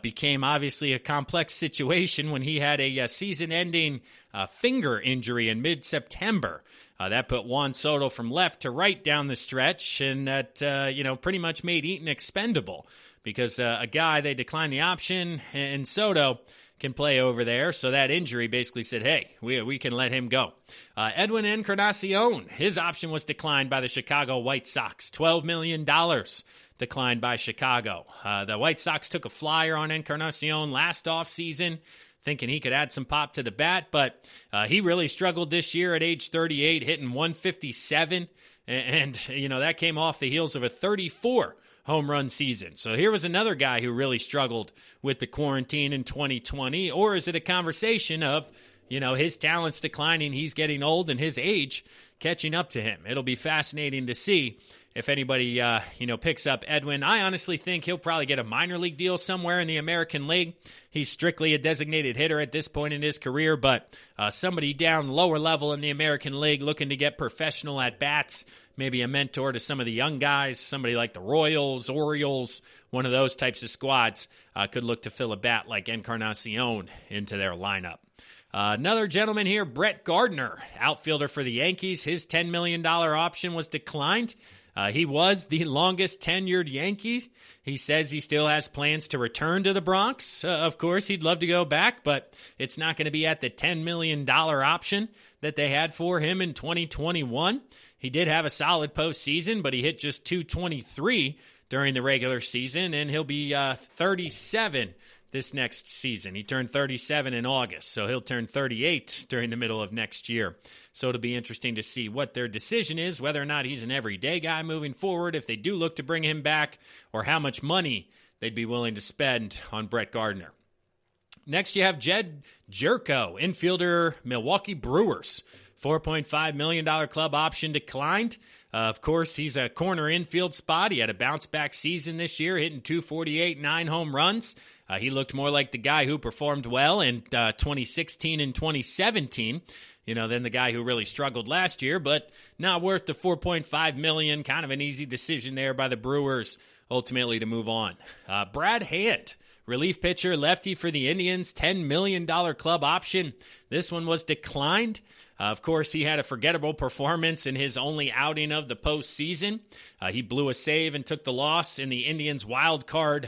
Became obviously a complex situation when he had a season-ending finger injury in mid-September. That put Juan Soto from left to right down the stretch, and that, pretty much made Eaton expendable because a guy, they declined the option, and Soto can play over there. So that injury basically said, hey, we can let him go. Edwin Encarnacion, his option was declined by the Chicago White Sox. $12 million declined by Chicago. The White Sox took a flyer on Encarnacion last offseason, thinking he could add some pop to the bat, but he really struggled this year at age 38, hitting 157, and that came off the heels of a 34 home run season. So here was another guy who really struggled with the quarantine in 2020. Or is it a conversation of, his talent's declining, he's getting old, and his age catching up to him? It'll be fascinating to see if anybody, picks up Edwin. I honestly think he'll probably get a minor league deal somewhere in the American League. He's strictly a designated hitter at this point in his career, but somebody down lower level in the American League looking to get professional at-bats, maybe a mentor to some of the young guys, somebody like the Royals, Orioles, one of those types of squads could look to fill a bat like Encarnacion into their lineup. Another gentleman here, Brett Gardner, outfielder for the Yankees. His $10 million option was declined. He was the longest tenured Yankees. He says he still has plans to return to the Bronx. Of course, he'd love to go back, but it's not going to be at the $10 million option that they had for him in 2021. He did have a solid postseason, but he hit just .223 during the regular season, and he'll be 37 this next season. He turned 37 in August, so he'll turn 38 during the middle of next year. So it'll be interesting to see what their decision is, whether or not he's an everyday guy moving forward, if they do look to bring him back, or how much money they'd be willing to spend on Brett Gardner. Next, you have Jed Jerko, infielder, Milwaukee Brewers. $4.5 million club option declined. Of course, he's a corner infield spot. He had a bounce-back season this year, hitting .248, 9 home runs. He looked more like the guy who performed well in 2016 and 2017, than the guy who really struggled last year, but not worth the $4.5 million. Kind of an easy decision there by the Brewers, ultimately to move on. Brad Hand, relief pitcher, lefty for the Indians, $10 million club option. This one was declined. Of course, he had a forgettable performance in his only outing of the postseason. He blew a save and took the loss in the Indians' wild card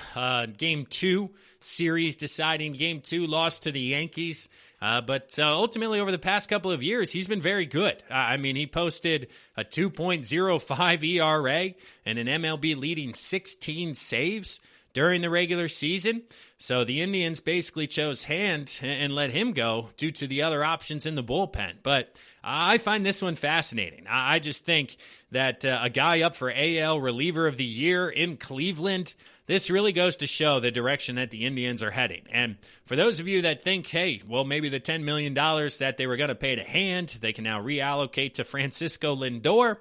Game 2 series, deciding Game 2 loss to the Yankees. But ultimately, over the past couple of years, he's been very good. He posted a 2.05 ERA and an MLB leading 16 saves during the regular season. So the Indians basically chose Hand and let him go due to the other options in the bullpen. But I find this one fascinating. I just think that a guy up for AL Reliever of the Year in Cleveland, this really goes to show the direction that the Indians are heading. And for those of you that think, hey, well, maybe the $10 million that they were going to pay to Hand, they can now reallocate to Francisco Lindor,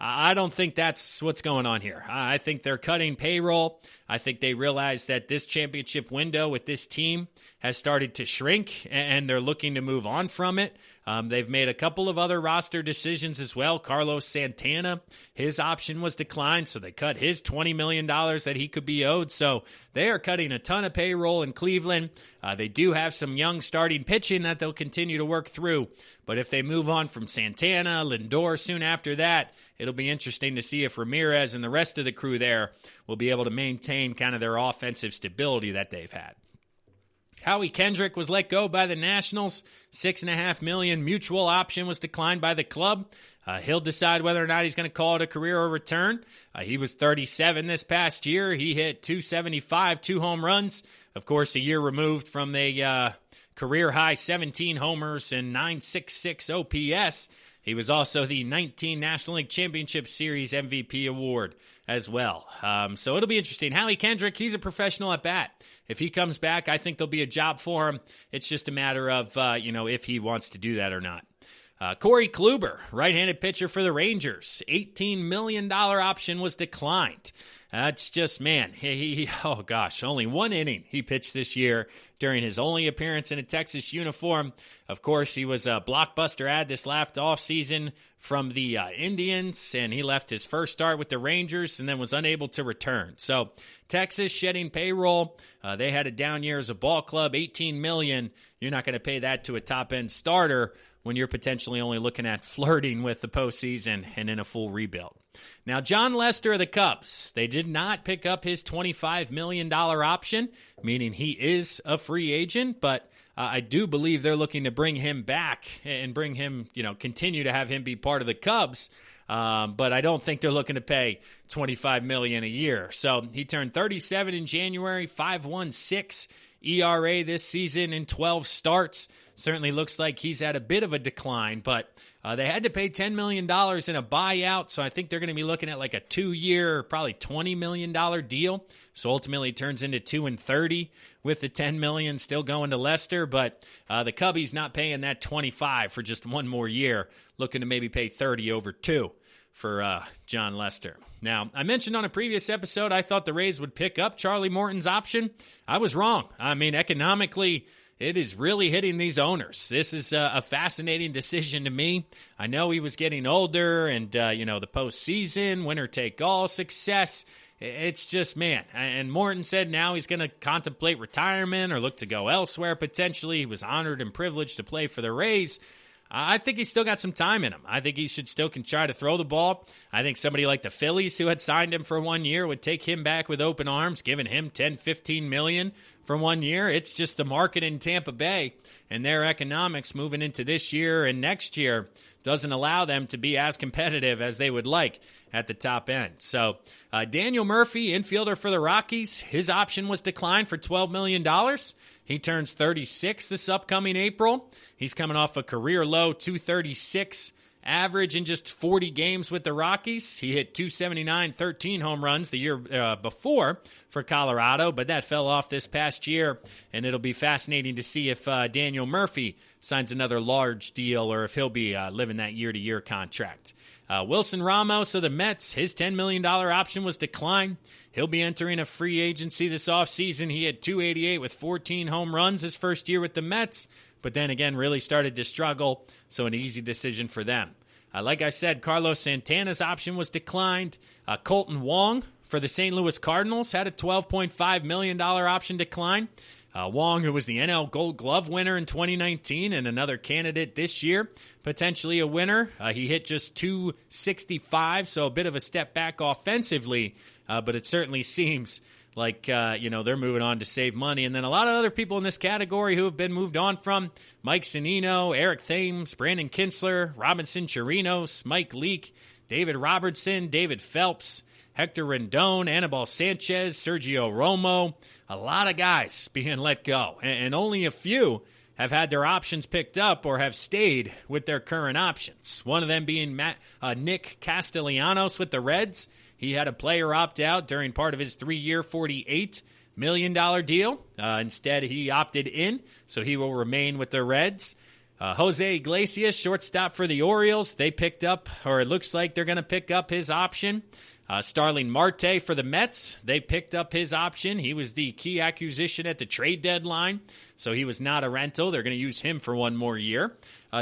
I don't think that's what's going on here. I think they're cutting payroll. I think they realize that this championship window with this team has started to shrink, and they're looking to move on from it. They've made a couple of other roster decisions as well. Carlos Santana, his option was declined, so they cut his $20 million that he could be owed. So they are cutting a ton of payroll in Cleveland. They do have some young starting pitching that they'll continue to work through. But if they move on from Santana, Lindor soon after that, it'll be interesting to see if Ramirez and the rest of the crew there will be able to maintain kind of their offensive stability that they've had. Howie Kendrick was let go by the Nationals. $6.5 million mutual option was declined by the club. He'll decide whether or not he's going to call it a career or return. He was 37 this past year. He hit .275, 2 home runs. Of course, a year removed from the career-high 17 homers and .966 OPS. He was also the 19 National League Championship Series MVP award as well. So it'll be interesting. Howie Kendrick, he's a professional at bat. If he comes back, I think there'll be a job for him. It's just a matter of, if he wants to do that or not. Corey Kluber, right-handed pitcher for the Rangers. $18 million option was declined. That's just, man, oh gosh, only one inning he pitched this year during his only appearance in a Texas uniform. Of course, he was a blockbuster ad this last offseason from the Indians, and he left his first start with the Rangers and then was unable to return. So Texas shedding payroll. They had a down year as a ball club, $18 million. You're not going to pay that to a top-end starter when you're potentially only looking at flirting with the postseason and in a full rebuild. Now, John Lester of the Cubs, they did not pick up his $25 million option, meaning he is a free agent, but I do believe they're looking to bring him back and bring him, continue to have him be part of the Cubs. But I don't think they're looking to pay $25 million a year. So he turned 37 in January, 5.16 ERA this season in 12 starts. Certainly looks like he's had a bit of a decline, but they had to pay $10 million in a buyout, so I think they're going to be looking at like a 2-year, probably $20 million deal. So ultimately it turns into 2 and 30 with the $10 million still going to Lester, but the Cubbies not paying that 25 for just one more year, looking to maybe pay 30 over 2 for John Lester. Now, I mentioned on a previous episode I thought the Rays would pick up Charlie Morton's option. I was wrong. I mean, economically, it is really hitting these owners. This is a fascinating decision to me. I know he was getting older and, the postseason, winner-take-all success. It's just, man. And Morton said now he's going to contemplate retirement or look to go elsewhere potentially. He was honored and privileged to play for the Rays. I think he's still got some time in him. I think he should still try to throw the ball. I think somebody like the Phillies, who had signed him for 1 year, would take him back with open arms, giving him $10, $15 million for 1 year. It's just the market in Tampa Bay and their economics moving into this year and next year doesn't allow them to be as competitive as they would like at the top end. So Daniel Murphy, infielder for the Rockies, his option was declined for $12 million. He turns 36 this upcoming April. He's coming off a career-low 236 average in just 40 games with the Rockies. He hit 279, 13 home runs the year before for Colorado, but that fell off this past year, and it'll be fascinating to see if Daniel Murphy signs another large deal or if he'll be living that year-to-year contract. Wilson Ramos of the Mets, his $10 million option was declined. He'll be entering a free agency this offseason. He had 288 with 14 home runs his first year with the Mets, but then again really started to struggle, so an easy decision for them. Like I said, Carlos Santana's option was declined. Colton Wong for the St. Louis Cardinals had a $12.5 million option decline. Wong, who was the NL Gold Glove winner in 2019 and another candidate this year, potentially a winner. He hit just 265, so a bit of a step back offensively, but it certainly seems like, they're moving on to save money. And then a lot of other people in this category who have been moved on from: Mike Zunino, Eric Thames, Brandon Kintzler, Robinson Chirinos, Mike Leake, David Robertson, David Phelps, Hector Rendon, Anibal Sanchez, Sergio Romo. A lot of guys being let go, and only a few have had their options picked up or have stayed with their current options. One of them being Nick Castellanos with the Reds. He had a player opt out during part of his 3-year, $48 million deal. Instead, he opted in, so he will remain with the Reds. Jose Iglesias, shortstop for the Orioles. They picked up, or it looks like they're going to pick up his option. Starling Marte for the Mets, they picked up his option. He was the key acquisition at the trade deadline, so he was not a rental. They're going to use him for 1 more year.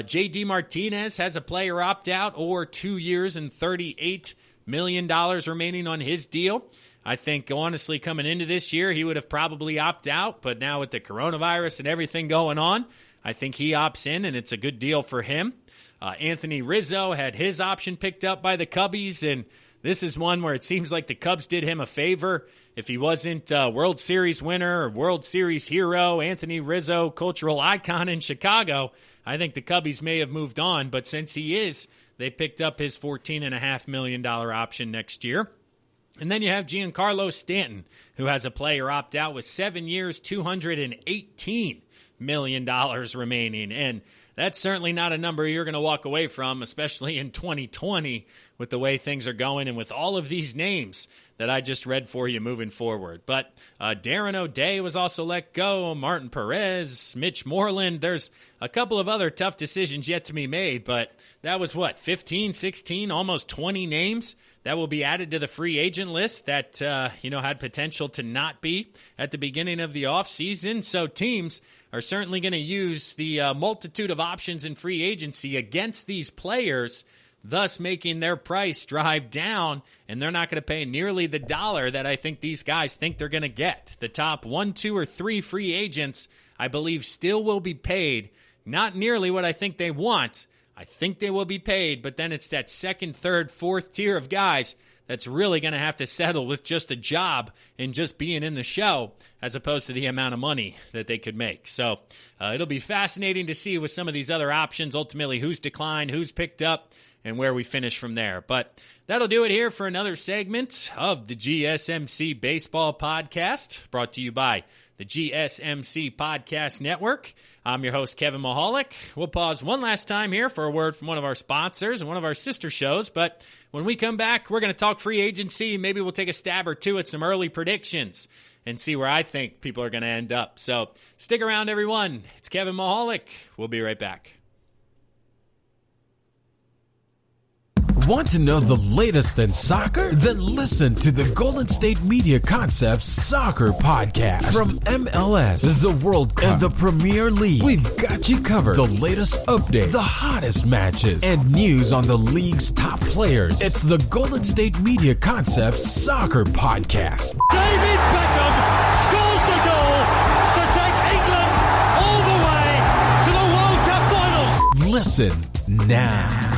J.D. Martinez has a player opt-out, or 2 years and $38 million remaining on his deal. I think, honestly, coming into this year, he would have probably opted out, but now with the coronavirus and everything going on, I think he opts in, and it's a good deal for him. Anthony Rizzo had his option picked up by the Cubbies, and this is one where it seems like the Cubs did him a favor. If he wasn't a World Series winner or World Series hero, Anthony Rizzo, cultural icon in Chicago, I think the Cubbies may have moved on. But since he is, they picked up his $14.5 million option next year. And then you have Giancarlo Stanton, who has a player opt-out with 7 years, $218 million remaining. And that's certainly not a number you're going to walk away from, especially in 2020 with the way things are going and with all of these names that I just read for you moving forward. But Darren O'Day was also let go, Martin Perez, Mitch Moreland. There's a couple of other tough decisions yet to be made, but that was 15, 16, almost 20 names that will be added to the free agent list that, had potential to not be at the beginning of the offseason. So teams are certainly going to use the multitude of options in free agency against these players, thus making their price drive down, and they're not going to pay nearly the dollar that I think these guys think they're going to get. The top 1, 2, or 3 free agents, I believe, still will be paid, not nearly what I think they want. I think they will be paid, but then it's that second, third, fourth tier of guys that's really going to have to settle with just a job and just being in the show as opposed to the amount of money that they could make. So it'll be fascinating to see with some of these other options, ultimately who's declined, who's picked up, and where we finish from there. But that'll do it here for another segment of the GSMC Baseball Podcast, brought to you by the GSMC Podcast Network. I'm your host, Kevin Mahalik. We'll pause one last time here for a word from one of our sponsors and one of our sister shows. But when we come back, we're going to talk free agency. Maybe we'll take a stab or two at some early predictions and see where I think people are going to end up. So stick around, everyone. It's Kevin Mahalik. We'll be right back. Want to know the latest in soccer? Then listen to the Golden State Media Concepts Soccer Podcast. From MLS, the World Cup, and the Premier League, we've got you covered. The latest updates, the hottest matches, and news on the league's top players. It's the Golden State Media Concepts Soccer Podcast. David Beckham scores the goal to take England all the way to the World Cup finals. Listen now.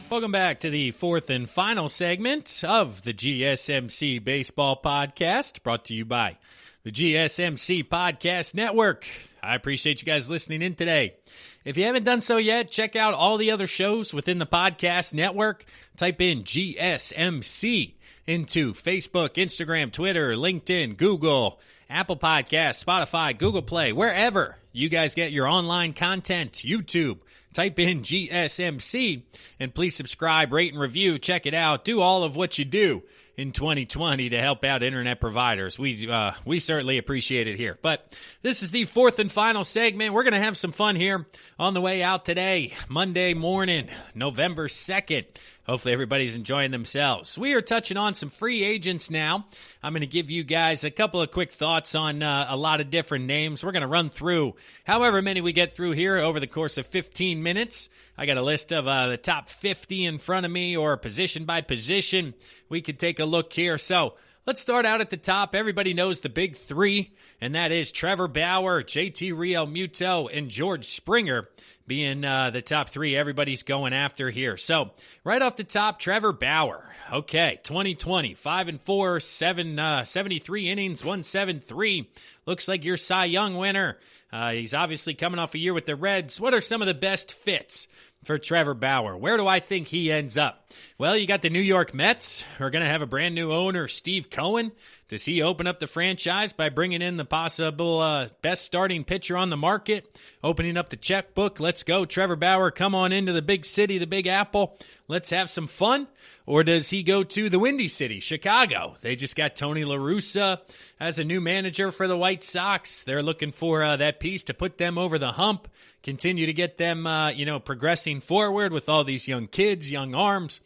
Welcome back to the fourth and final segment of the GSMC Baseball Podcast, brought to you by the GSMC Podcast Network. I appreciate you guys listening in today. If you haven't done so yet, check out all the other shows within the podcast network. Type in GSMC into Facebook, Instagram, Twitter, LinkedIn, Google, Apple Podcasts, Spotify, Google Play, wherever you guys get your online content, YouTube. Type in GSMC, and please subscribe, rate, and review. Check it out. Do all of what you do in 2020 to help out internet providers. We certainly appreciate it here. But this is the fourth and final segment. We're going to have some fun here on the way out today, Monday morning, November 2nd. Hopefully everybody's enjoying themselves. We are touching on some free agents now. I'm going to give you guys a couple of quick thoughts on a lot of different names. We're going to run through however many we get through here over the course of 15 minutes. I got a list of the top 50 in front of me, or position by position. We could take a look here. So let's start out at the top. Everybody knows the big three, and that is Trevor Bauer, JT Realmuto, and George Springer being the top three everybody's going after here. So right off the top, Trevor Bauer. Okay, 2020, 5-4, 73 innings, 173. Looks like your Cy Young winner. He's obviously coming off a year with the Reds. What are some of the best fits for Trevor Bauer? Where do I think he ends up? Well, you got the New York Mets, who are going to have a brand new owner, Steve Cohen. Does he open up the franchise by bringing in the possible best starting pitcher on the market, opening up the checkbook? Let's go, Trevor Bauer, come on into the big city, the Big Apple. Let's have some fun. Or does he go to the Windy City, Chicago? They just got Tony La Russa as a new manager for the White Sox. They're looking for that piece to put them over the hump, continue to get them, progressing forward with all these young kids, young arms.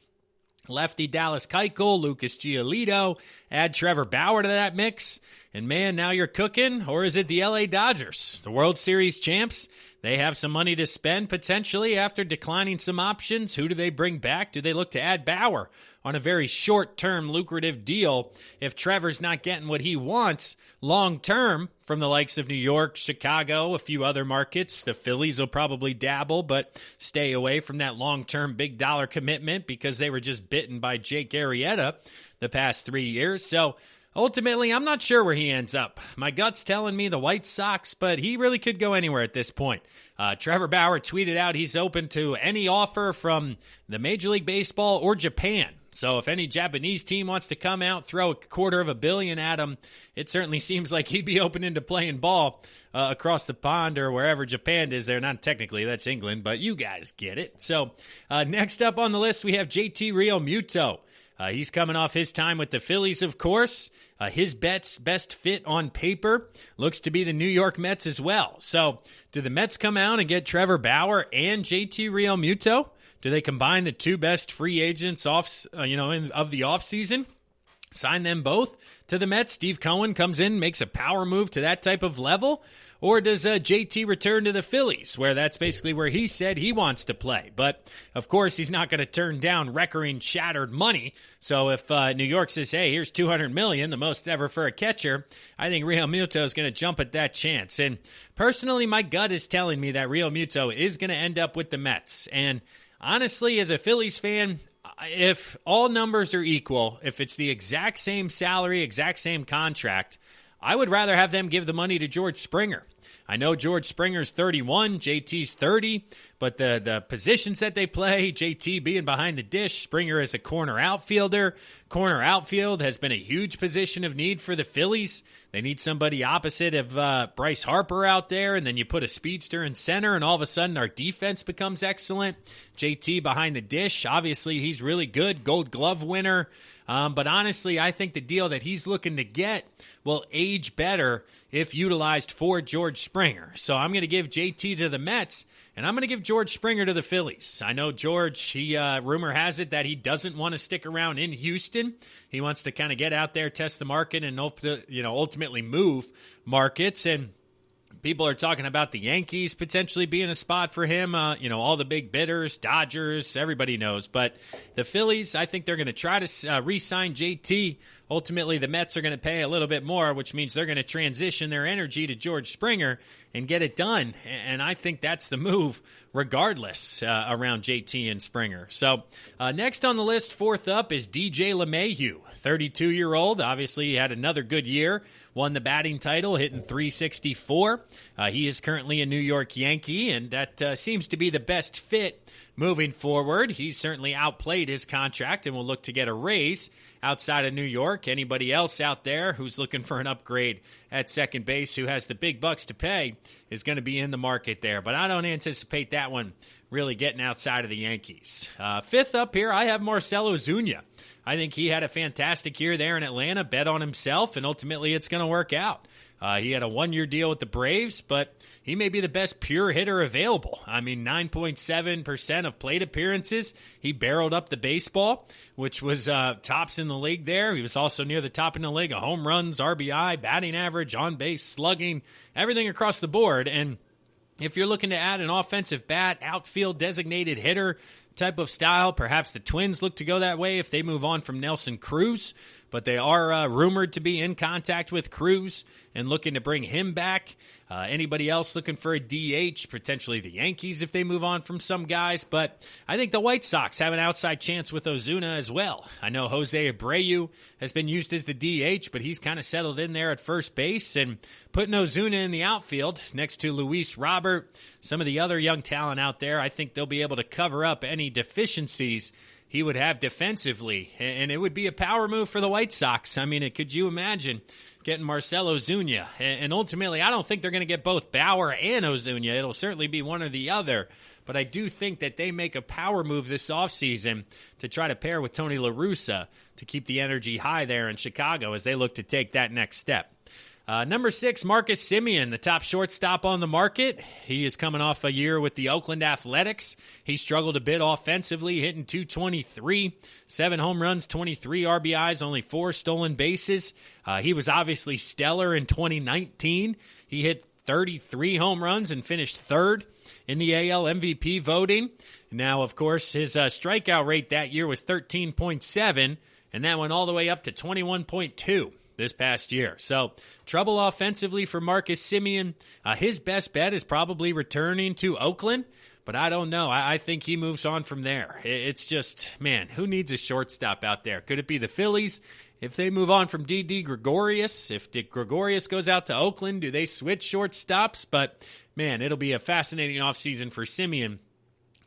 Lefty Dallas Keuchel, Lucas Giolito, add Trevor Bauer to that mix, and man, now you're cooking. Or is it the LA Dodgers, the World Series champs? They have some money to spend potentially after declining some options. Who do they bring back? Do they look to add Bauer on a very short-term lucrative deal if Trevor's not getting what he wants long-term from the likes of New York, Chicago, a few other markets? The Phillies will probably dabble, but stay away from that long-term big-dollar commitment because they were just bitten by Jake Arrieta the past 3 years. So ultimately, I'm not sure where he ends up. My gut's telling me the White Sox, but he really could go anywhere at this point. Trevor Bauer tweeted out he's open to any offer from the Major League Baseball or Japan. So if any Japanese team wants to come out, throw $250 million at him, it certainly seems like he'd be open into playing ball across the pond or wherever Japan is there. Not technically, that's England, but you guys get it. So next up on the list, we have JT Realmuto. He's coming off his time with the Phillies, of course. His best fit on paper looks to be the New York Mets as well. So do the Mets come out and get Trevor Bauer and JT Realmuto? Do they combine the two best free agents of the offseason? Sign them both to the Mets? Steve Cohen comes in, makes a power move to that type of level? Or does JT return to the Phillies, where that's basically where he said he wants to play? But, of course, he's not going to turn down recurring shattered money. So if New York says, hey, here's $200 million, the most ever for a catcher, I think Realmuto is going to jump at that chance. And personally, my gut is telling me that Realmuto is going to end up with the Mets. And honestly, as a Phillies fan, if all numbers are equal, if it's the exact same salary, exact same contract, I would rather have them give the money to George Springer. I know George Springer's 31, JT's 30, but the positions that they play, JT being behind the dish, Springer is a corner outfielder. Corner outfield has been a huge position of need for the Phillies. They need somebody opposite of Bryce Harper out there, and then you put a speedster in center, and all of a sudden our defense becomes excellent. JT behind the dish, obviously he's really good, Gold Glove winner. But honestly, I think the deal that he's looking to get will age better if utilized for George Springer. So I'm going to give JT to the Mets, and I'm going to give George Springer to the Phillies. I know George, rumor has it that he doesn't want to stick around in Houston. He wants to kind of get out there, test the market, and ultimately move markets. And people are talking about the Yankees potentially being a spot for him. All the big bidders, Dodgers, everybody knows. But the Phillies, I think they're going to try to re-sign JT. Ultimately, the Mets are going to pay a little bit more, which means they're going to transition their energy to George Springer and get it done. And I think that's the move regardless around JT and Springer. So next on the list, fourth up, is DJ LeMahieu, 32-year-old. Obviously, he had another good year. Won the batting title, hitting .364. He is currently a New York Yankee, and that seems to be the best fit moving forward. He's certainly outplayed his contract and will look to get a raise outside of New York. Anybody else out there who's looking for an upgrade at second base who has the big bucks to pay is going to be in the market there. But I don't anticipate that one really getting outside of the Yankees. Fifth up here, I have Marcell Ozuna. I think he had a fantastic year there in Atlanta, bet on himself, and ultimately it's going to work out. He had a one-year deal with the Braves, but he may be the best pure hitter available. I mean, 9.7% of plate appearances. He barreled up the baseball, which was tops in the league there. He was also near the top in the league of home runs, RBI, batting average, on-base, slugging, everything across the board. And if you're looking to add an offensive bat, outfield designated hitter type of style, perhaps the Twins look to go that way if they move on from Nelson Cruz. But they are rumored to be in contact with Cruz and looking to bring him back. Anybody else looking for a DH? Potentially the Yankees if they move on from some guys. But I think the White Sox have an outside chance with Ozuna as well. I know Jose Abreu has been used as the DH, but he's kind of settled in there at first base. And putting Ozuna in the outfield next to Luis Robert, some of the other young talent out there, I think they'll be able to cover up any deficiencies he would have defensively, and it would be a power move for the White Sox. I mean, could you imagine getting Marcell Ozuna? And ultimately, I don't think they're going to get both Bauer and Ozuna. It'll certainly be one or the other, but I do think that they make a power move this offseason to try to pair with Tony La Russa to keep the energy high there in Chicago as they look to take that next step. Number 6, Marcus Semien, the top shortstop on the market. He is coming off a year with the Oakland Athletics. He struggled a bit offensively, hitting .223, 7 home runs, 23 RBIs, only 4 stolen bases. He was obviously stellar in 2019. He hit 33 home runs and finished third in the AL MVP voting. Now, of course, his strikeout rate that year was 13.7, and that went all the way up to 21.2. this past year. So trouble offensively for Marcus Semien. His best bet is probably returning to Oakland, but I don't know. I think he moves on from there. It's just, man, who needs a shortstop out there? Could it be the Phillies? If they move on from Didi Gregorius, if Dick Gregorius goes out to Oakland, do they switch shortstops? But, man, it'll be a fascinating offseason for Semien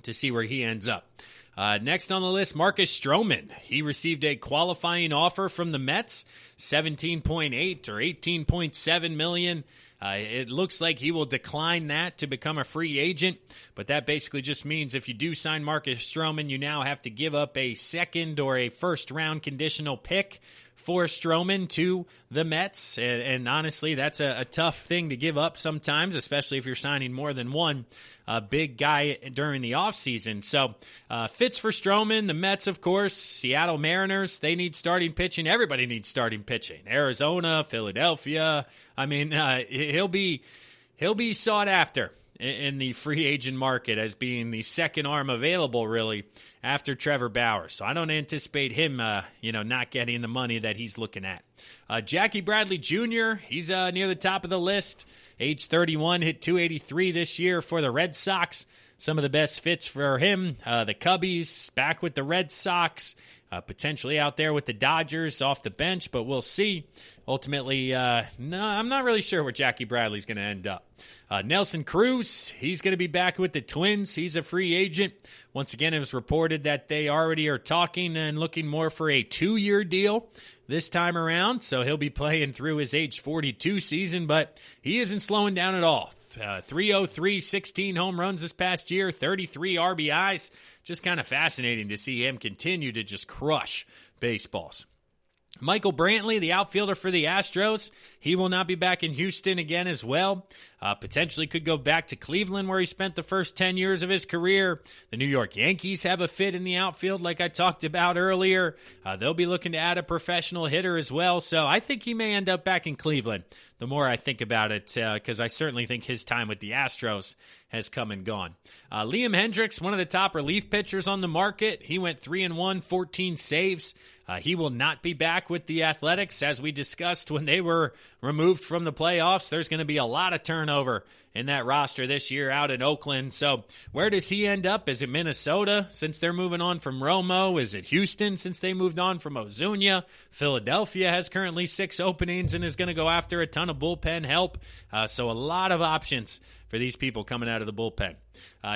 to see where he ends up. Next on the list, Marcus Stroman. He received a qualifying offer from the Mets, $17.8 or $18.7 million. It looks like he will decline that to become a free agent, but that basically just means if you do sign Marcus Stroman, you now have to give up a second or a first-round conditional pick for Stroman to the Mets, and honestly, that's a tough thing to give up sometimes, especially if you're signing more than one big guy during the offseason. So, fits for Stroman. The Mets, of course, Seattle Mariners, they need starting pitching. Everybody needs starting pitching. Arizona, Philadelphia. I mean, he'll be sought after in the free agent market as being the second arm available, really, after Trevor Bauer. So I don't anticipate him, not getting the money that he's looking at. Jackie Bradley Jr., he's near the top of the list. Age 31, hit .283 this year for the Red Sox. Some of the best fits for him, the Cubbies, back with the Red Sox, potentially out there with the Dodgers off the bench, but we'll see. Ultimately, no, I'm not really sure where Jackie Bradley's going to end up. Nelson Cruz, he's going to be back with the Twins. He's a free agent. Once again, it was reported that they already are talking and looking more for a 2-year deal this time around, so he'll be playing through his age 42 season, but he isn't slowing down at all. 303, 16 home runs this past year, 33 RBIs. Just kind of fascinating to see him continue to just crush baseballs. Michael Brantley, the outfielder for the Astros, he will not be back in Houston again as well. Potentially could go back to Cleveland where he spent the first 10 years of his career. The New York Yankees have a fit in the outfield like I talked about earlier. They'll be looking to add a professional hitter as well. So I think he may end up back in Cleveland the more I think about it, because I certainly think his time with the Astros has come and gone. Liam Hendricks, one of the top relief pitchers on the market. He went 3-1, 14 saves. He will not be back with the Athletics. As we discussed when they were removed from the playoffs, there's going to be a lot of turnover in that roster this year out in Oakland. So where does he end up? Is it Minnesota since they're moving on from Romo? Is it Houston since they moved on from Ozuna? Philadelphia has currently 6 openings and is going to go after a ton of bullpen help. So a lot of options for these people coming out of the bullpen.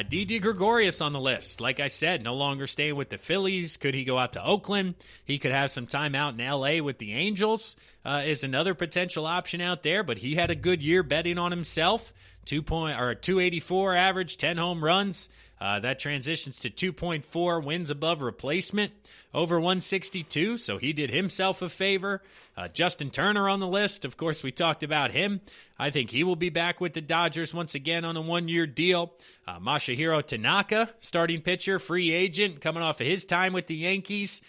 Didi Gregorius on the list. Like I said, no longer staying with the Phillies. Could he go out to Oakland? He could have some time out in L.A. with the Angels is another potential option out there, but he had a good year betting on himself. 284 average, 10 home runs. That transitions to 2.4 wins above replacement over 162, so he did himself a favor. Justin Turner on the list. Of course, we talked about him. I think he will be back with the Dodgers once again on a 1-year deal. Masahiro Tanaka, starting pitcher, free agent, coming off of his time with the Yankees.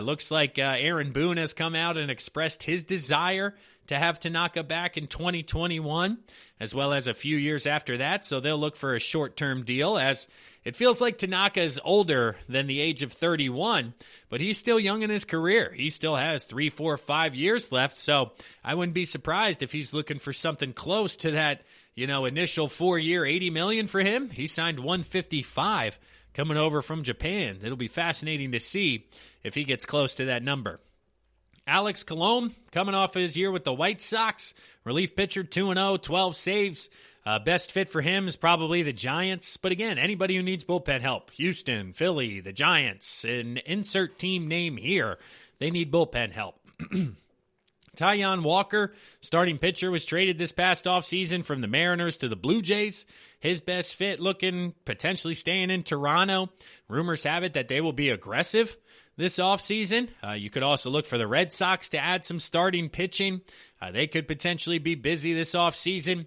Looks like Aaron Boone has come out and expressed his desire to have Tanaka back in 2021, as well as a few years after that, so they'll look for a short-term deal, as it feels like Tanaka is older than the age of 31, but he's still young in his career. He still has 3, 4, 5 years left, so I wouldn't be surprised if he's looking for something close to that, initial 4-year, $80 million for him. He signed $155 coming over from Japan. It'll be fascinating to see if he gets close to that number. Alex Colomé, coming off his year with the White Sox, relief pitcher, 2-0, 12 saves. Best fit for him is probably the Giants. But again, anybody who needs bullpen help, Houston, Philly, the Giants, and insert team name here, they need bullpen help. Taijuan Walker, starting pitcher, was traded this past offseason from the Mariners to the Blue Jays. His best fit looking potentially staying in Toronto. Rumors have it that they will be aggressive this offseason. You could also look for the Red Sox to add some starting pitching. They could potentially be busy this offseason.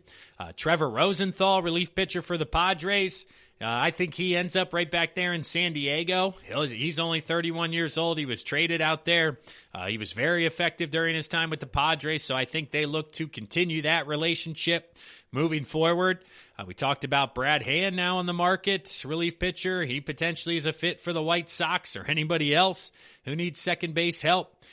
Trevor Rosenthal, relief pitcher for the Padres. I think he ends up right back there in San Diego. He's only 31 years old. He was traded out there. He was very effective during his time with the Padres, so I think they look to continue that relationship moving forward. We talked about Brad Hand now on the market, relief pitcher. He potentially is a fit for the White Sox or anybody else who needs second base help.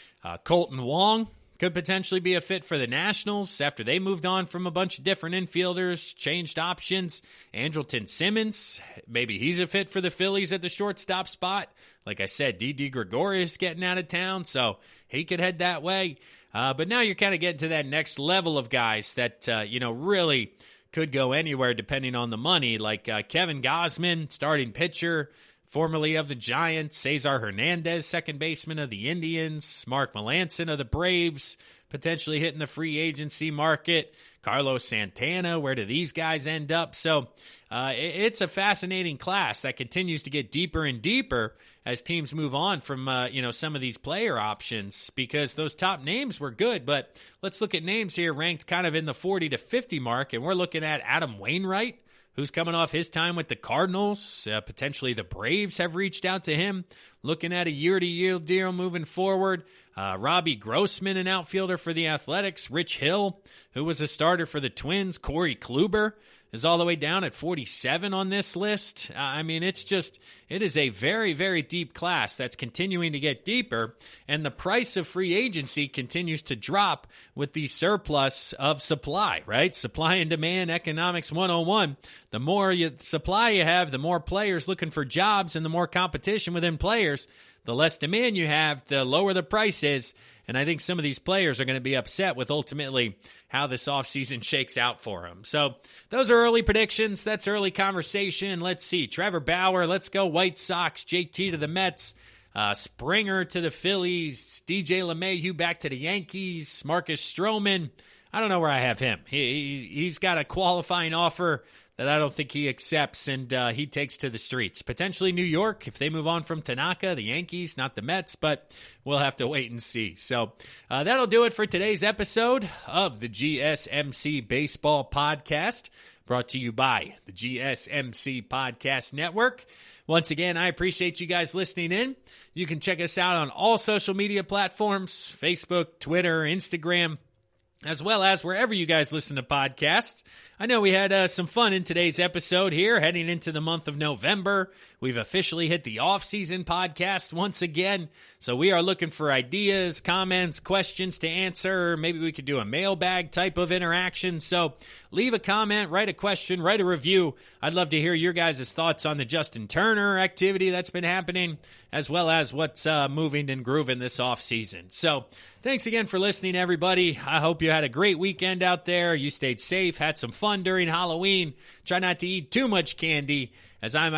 Colton Wong could potentially be a fit for the Nationals after they moved on from a bunch of different infielders, changed options. Andrelton Simmons, maybe he's a fit for the Phillies at the shortstop spot. Like I said, Didi Gregorius getting out of town, so he could head that way. But now you're kind of getting to that next level of guys that, really could go anywhere depending on the money, like Kevin Gausman, starting pitcher formerly of the Giants, Cesar Hernandez, second baseman of the Indians, Mark Melancon of the Braves, potentially hitting the free agency market, Carlos Santana, where do these guys end up? So it's a fascinating class that continues to get deeper and deeper as teams move on from some of these player options, because those top names were good. But let's look at names here ranked kind of in the 40 to 50 mark, and we're looking at Adam Wainwright, who's coming off his time with the Cardinals. Potentially the Braves have reached out to him, looking at a year-to-year deal moving forward. Robbie Grossman, an outfielder for the Athletics. Rich Hill, who was a starter for the Twins. Corey Kluber is all the way down at 47 on this list. It is a very, very deep class that's continuing to get deeper, and the price of free agency continues to drop with the surplus of supply, right? Supply and demand, economics 101. The more supply you have, the more players looking for jobs, and the more competition within players, the less demand you have, the lower the price is. And I think some of these players are going to be upset with ultimately how this offseason shakes out for them. So those are early predictions. That's early conversation. Let's see. Trevor Bauer, let's go White Sox. JT to the Mets. Springer to the Phillies. DJ LeMahieu back to the Yankees. Marcus Stroman. I don't know where I have him. He's got a qualifying offer that I don't think he accepts, and he takes to the streets. Potentially New York, if they move on from Tanaka, the Yankees, not the Mets, but we'll have to wait and see. So that'll do it for today's episode of the GSMC Baseball Podcast, brought to you by the GSMC Podcast Network. Once again, I appreciate you guys listening in. You can check us out on all social media platforms, Facebook, Twitter, Instagram, as well as wherever you guys listen to podcasts. I know we had some fun in today's episode here, heading into the month of November. We've officially hit the off-season podcast once again, so we are looking for ideas, comments, questions to answer. Maybe we could do a mailbag type of interaction. So leave a comment, write a question, write a review. I'd love to hear your guys' thoughts on the Justin Turner activity that's been happening, as well as what's moving and grooving this offseason. So thanks again for listening, everybody. I hope you had a great weekend out there. You stayed safe, had some fun during Halloween. Try not to eat too much candy, as I'm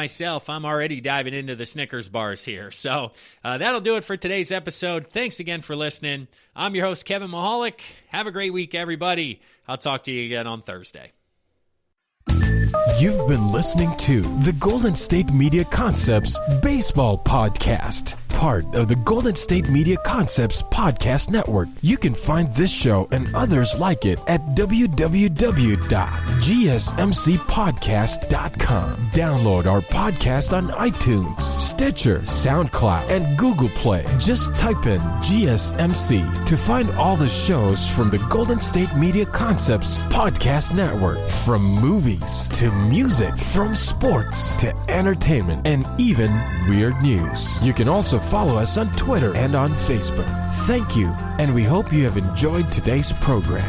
already diving into the Snickers bars here. So that'll do it for today's episode. Thanks again for listening. I'm your host, Kevin Mahalik. Have a great week, everybody. I'll talk to you again on Thursday. You've been listening to the Golden State Media Concepts Baseball Podcast, part of the Golden State Media Concepts Podcast Network. You can find this show and others like it at www.gsmcpodcast.com. Download our podcast on iTunes, Stitcher, SoundCloud, and Google Play. Just type in GSMC to find all the shows from the Golden State Media Concepts Podcast Network, from movies to music, from sports to entertainment, and even weird news. You can also follow us on Twitter and on Facebook. Thank you, and we hope you have enjoyed today's program.